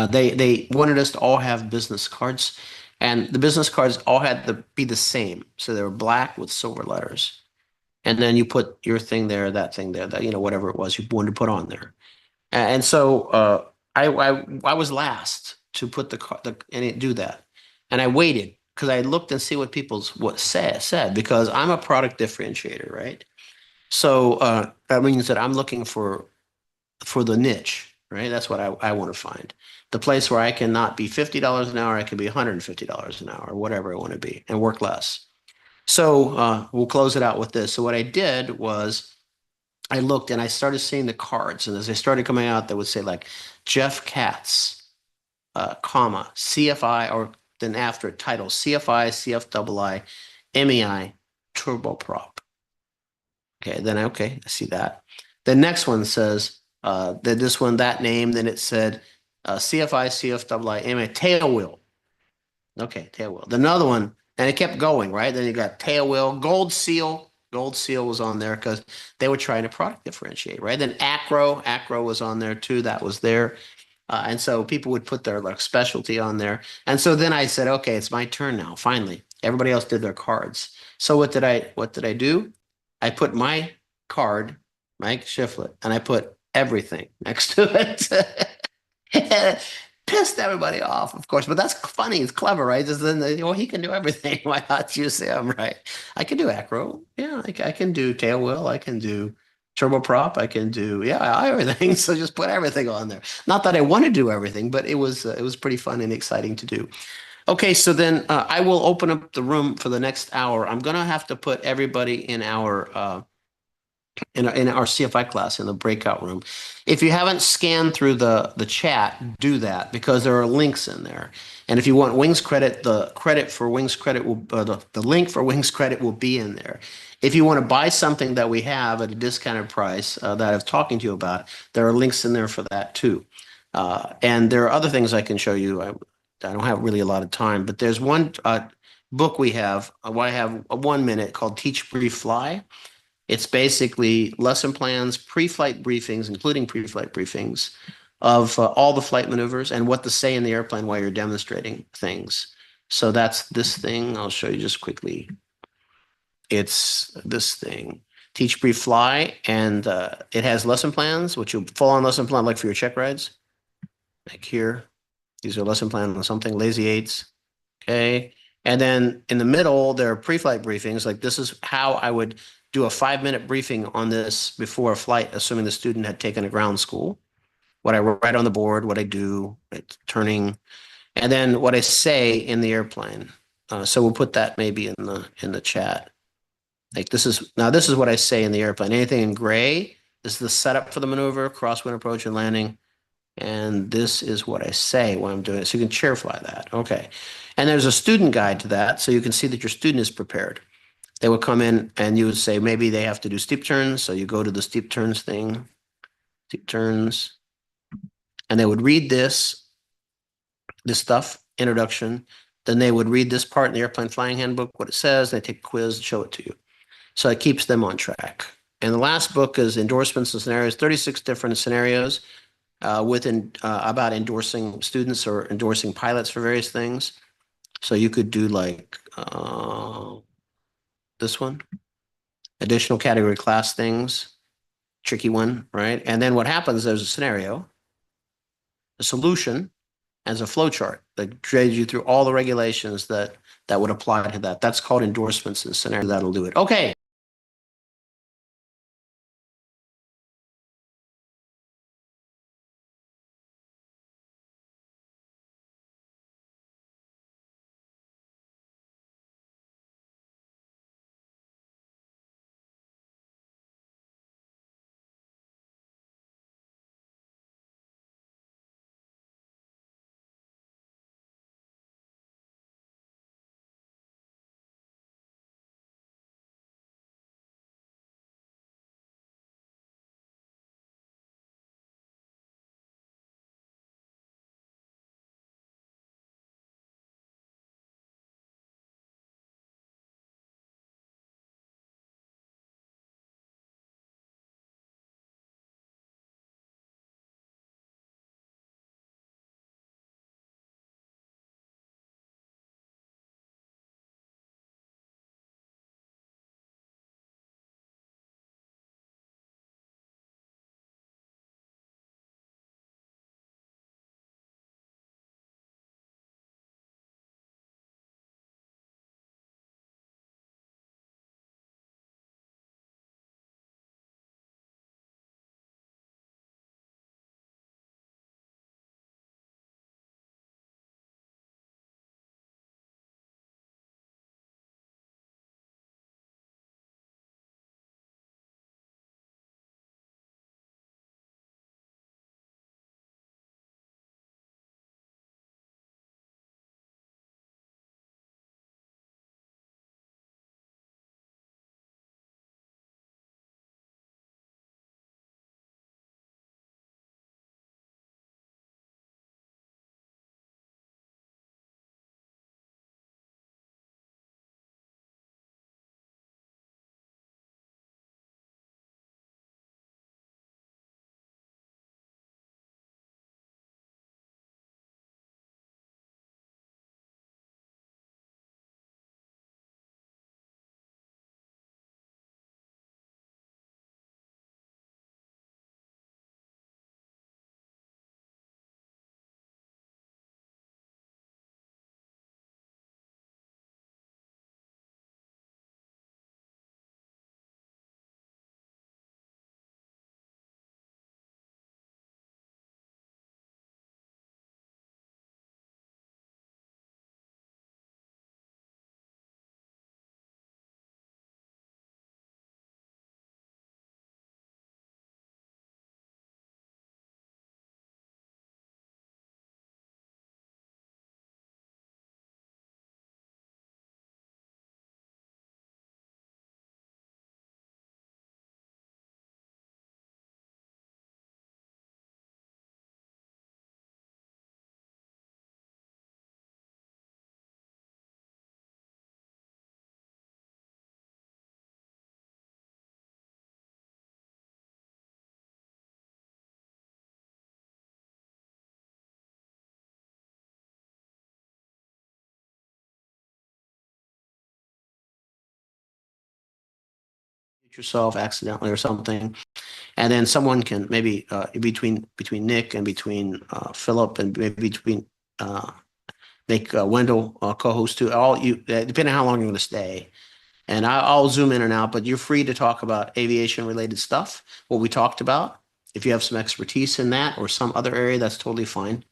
they wanted us to all have business cards, and the business cards all had to be the same. So they were black with silver letters, and then you put your thing there, that whatever it was you wanted to put on there. And so I was last to put and do that, and I waited because I looked and see what people's what said because I'm a product differentiator, right? So that means that I'm looking for the niche, right? That's what I want to find. The place where I can not be $50 an hour, I can be $150 an hour, or whatever I want to be, and work less. So we'll close it out with this. So what I did was I looked and I started seeing the cards, and as they started coming out, they would say like Jeff Katz, comma CFI, or then after title CFI, CFII, MEI, turboprop. Okay, then I see that. The next one says that this one, that name, then it said CFI, CFII, MEI, tail wheel. Okay, tail wheel. Another one, and it kept going, right? Then you got tail wheel, gold seal. Gold seal was on there because they were trying to product differentiate, right? Then Acro was on there too. That was there. And so people would put their like specialty on there. And so then I said, okay, it's my turn now. Finally, everybody else did their cards. So what did I do? I put my card, Mike Shiflett, and I put everything next to it. Pissed everybody off, of course, but that's funny. It's clever, right? Just then, he can do everything. Why not use him, right? I can do acro. Yeah, I can do tail wheel. I can do turboprop. I can do everything. So just put everything on there. Not that I want to do everything, but it was pretty fun and exciting to do. Okay, so then I will open up the room for the next hour. I'm gonna have to put everybody in our CFI class in the breakout room. If you haven't scanned through the chat, do that because there are links in there. And if you want Wings credit, the credit for Wings credit will the link for Wings credit will be in there. If you want to buy something that we have at a discounted price that I was talking to you about, there are links in there for that too. And there are other things I can show you. I don't have really a lot of time, but there's one book we have. I have 1 minute called Teach Brief Fly. It's basically lesson plans, pre-flight briefings, including pre-flight briefings of all the flight maneuvers and what to say in the airplane while you're demonstrating things. So that's this thing. I'll show you just quickly. It's this thing. Teach Brief Fly, and it has lesson plans, which you full-on lesson plan like for your check rides. Like here, these are lesson plans on something, lazy eights. Okay. And then in the middle, there are pre-flight briefings. Like this is how I would do a 5-minute briefing on this before a flight, assuming the student had taken a ground school. What I write on the board, what I do, turning, and then what I say in the airplane. So we'll put that maybe in the chat. Like this is what I say in the airplane. Anything in gray is the setup for the maneuver, crosswind approach and landing. And this is what I say when I'm doing it. So you can chair fly that. Okay. And there's a student guide to that. So you can see that your student is prepared. They would come in and you would say, maybe they have to do steep turns. So you go to the steep turns thing, steep turns, and they would read this stuff, introduction. Then they would read this part in the airplane flying handbook, what it says. They take a quiz and show it to you. So it keeps them on track. And the last book is Endorsements and Scenarios, 36 different scenarios about endorsing students or endorsing pilots for various things. So you could do like this one, additional category class things, tricky one, right? And then what happens, there's a scenario, a solution, as a flow chart that guides you through all the regulations that would apply to that. That's called endorsements and scenario. That'll do it. Okay. yourself accidentally or something, and then someone can maybe between Nick and between Philip and maybe between make Wendell co-host too. All you depending on how long you're going to stay, and I'll zoom in and out. But you're free to talk about aviation related stuff, what we talked about. If you have some expertise in that or some other area, that's totally fine.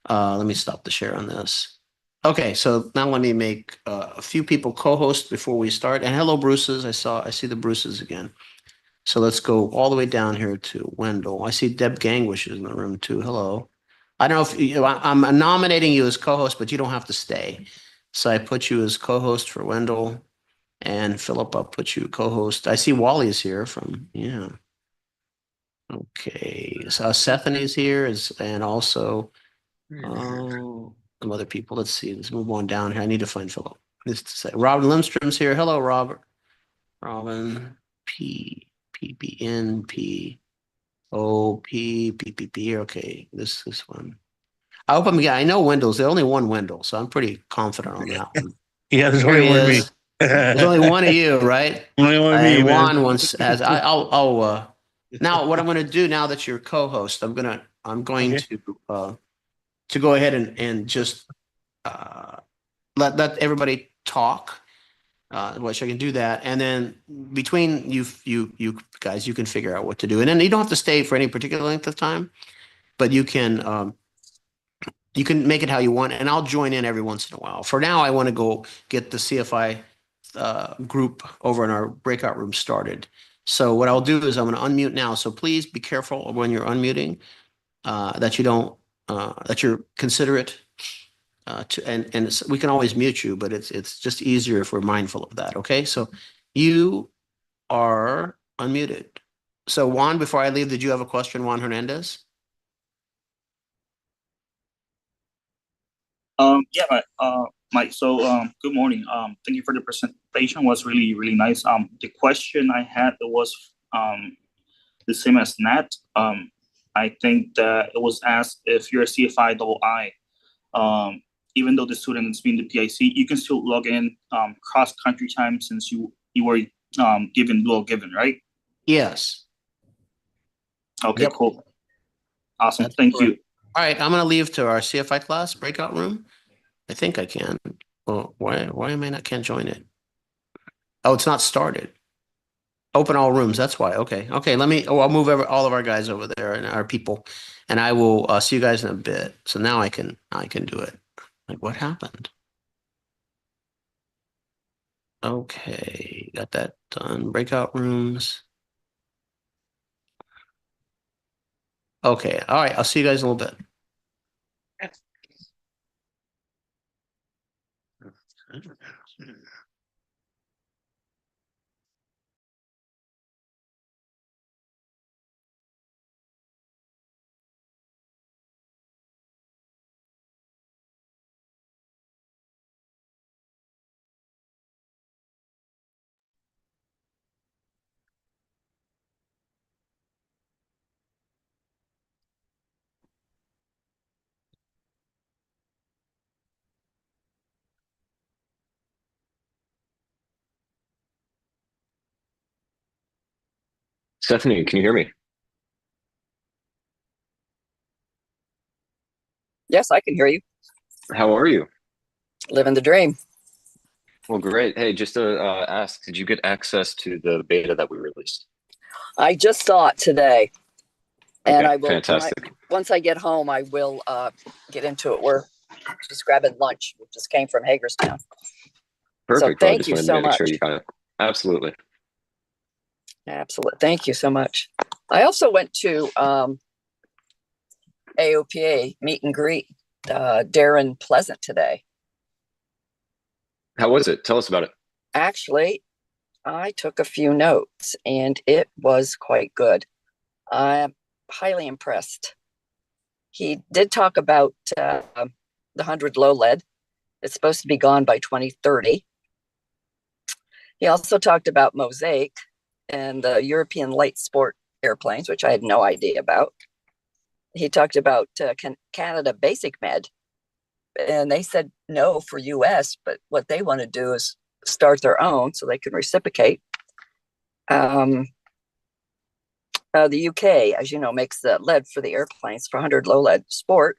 Let me stop the share on this. Okay, so now let me make a few people co-host before we start. And hello, Bruce's. I see the Bruce's again. So let's go all the way down here to Wendell. I see Deb Gangwish is in the room too. Hello. I don't know if I'm nominating you as co-host, but you don't have to stay. So I put you as co-host for Wendell, and Philip, I'll put you co-host. I see Wally's here from, yeah. Okay, so Sethany's here and also some other people. Let's see. Let's move on down here. I need to find Philip. Just to say, Robin Lindstrom's here. Hello, Robert. Robin P. O P. Okay, this one. I hope I know Wendell's. There's only one Wendell, so I'm pretty confident on that one.
Yeah, there's
There
only
he
one me.
is. There's only one of you, right?
Only one me,
And
man.
Juan once has. Now what I'm going to do now that you're co-host, I'm going
Okay.
to go ahead and just let everybody talk. Which I can do that, and then between you guys, you can figure out what to do, and then you don't have to stay for any particular length of time, but you can make it how you want, and I'll join in every once in a while. For now, I want to go get the CFI group over in our breakout room started. So what I'll do is I'm going to unmute now. So please be careful when you're unmuting that you don't that you're considerate. We can always mute you, but it's just easier if we're mindful of that. Okay, so you are unmuted. So Juan, before I leave, did you have a question, Juan Hernandez?
Yeah, Mike. So, good morning. Thank you for the presentation. It was really, really nice. The question I had was the same as Nat. I think that it was asked if you're a CFI double I, even though the student is being the PIC, you can still log in cross country time since you were given dual given, right?
Yes.
Okay,
Yep.
cool. Awesome.
That's
Thank
correct.
you.
All right, I'm going to leave to our CFI class breakout room. I think I can. Well, why am I not can't join it? Oh, it's not started. Open all rooms. That's why. Okay. I'll move all of our guys over there and our people, and I will see you guys in a bit. So now I can do it. Like, what happened? Okay, got that done. Breakout rooms. Okay. All right. I'll see you guys in a little bit.
Stephanie, can you hear me?
Yes, I can hear you.
How are you?
Living the dream.
Well, great. Hey, just to ask, did you get access to the beta that we released?
I just saw it today, and
Okay,
I will.
fantastic.
Once I get home, I will get into it. We're just grabbing lunch. We just came from Hagerstown.
Perfect.
So
Well, I
thank
just
you
wanted
so
to make
much.
sure you got it. Absolutely.
Absolutely. Thank you so much. I also went to AOPA meet and greet Darren Pleasant today.
How was it? Tell us about it.
Actually, I took a few notes, and it was quite good. I'm highly impressed. He did talk about the 100 low lead. It's supposed to be gone by 2030. He also talked about Mosaic and the European light sport airplanes, which I had no idea about. He talked about Canada Basic Med, and they said no for US, but what they want to do is start their own so they can reciprocate. Um, the UK, as you know, makes the lead for the airplanes for 100 low lead sport.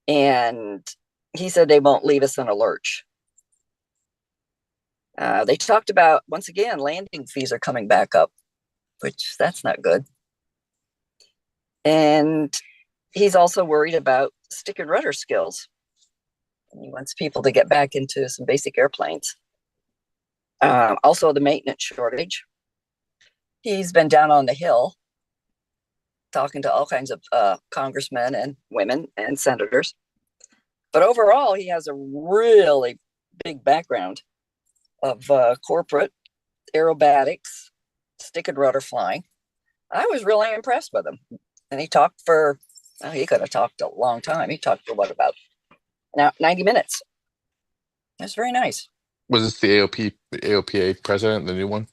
And he said they won't leave us in a lurch. They talked about, once again, landing fees are coming back up, which that's not good. And he's also worried about stick and rudder skills. And he wants people to get back into some basic airplanes. Also, the maintenance shortage. He's been down on the Hill talking to all kinds of congressmen and women and senators. But overall, he has a really big background of corporate aerobatics, stick and rudder flying. I was really impressed with him. And he talked for, he could have talked a long time. He talked for what, about now 90 minutes. That's very nice.
Was this the AOPA president, the new one?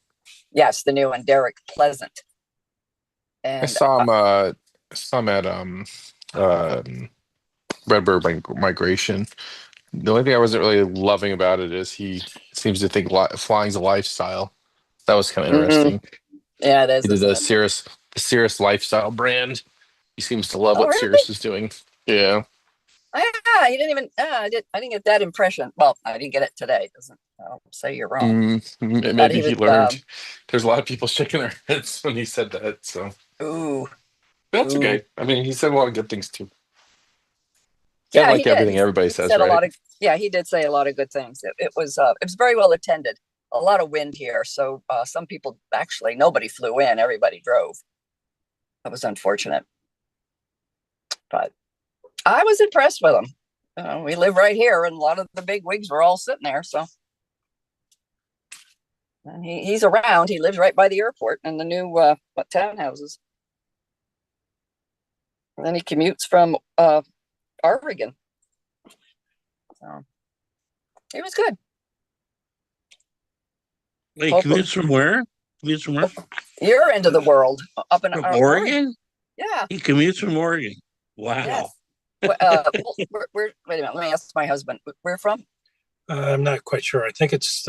Yes, the new one, Derek Pleasant. And
I saw him at Redbird Migration. The only thing I wasn't really loving about it is he seems to think flying's a lifestyle. That was kind of interesting.
Yeah, it is.
He did
Isn't it?
the Cirrus lifestyle brand. He seems to love
Oh,
what
really?
Cirrus is doing. Yeah.
He didn't even. I didn't get that impression. Well, I didn't get it today. Doesn't I'll say you're wrong.
Maybe
he
he
was,
learned. There's a lot of people shaking their heads when he said that. So
Ooh,
that's
Ooh.
okay. I mean, he said a lot of good things too.
yeah,
Can't
he
like
did.
everything
He
everybody says,
said
right?
a lot of. Yeah, he did say a lot of good things. It was very well attended. A lot of wind here, so some people actually nobody flew in. Everybody drove. That was unfortunate, but I was impressed with him. We live right here, and a lot of the big wigs were all sitting there. So, and he's around. He lives right by the airport and the new townhouses. And then he commutes from Oregon. So it was good.
Wait,
Hopefully-
commutes from where? Commutes from where?
Your end of the world, up in
From Oregon?
Yeah.
He commutes from Oregon. Wow.
Yes. Wait a minute. Let me ask my husband. Where from?
I'm not quite sure. I think it's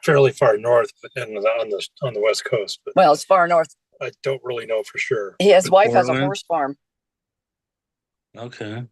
fairly far north and on the west coast, but
Well, it's far north.
I don't really know for sure.
His wife has a
Portland?
horse farm.
Okay.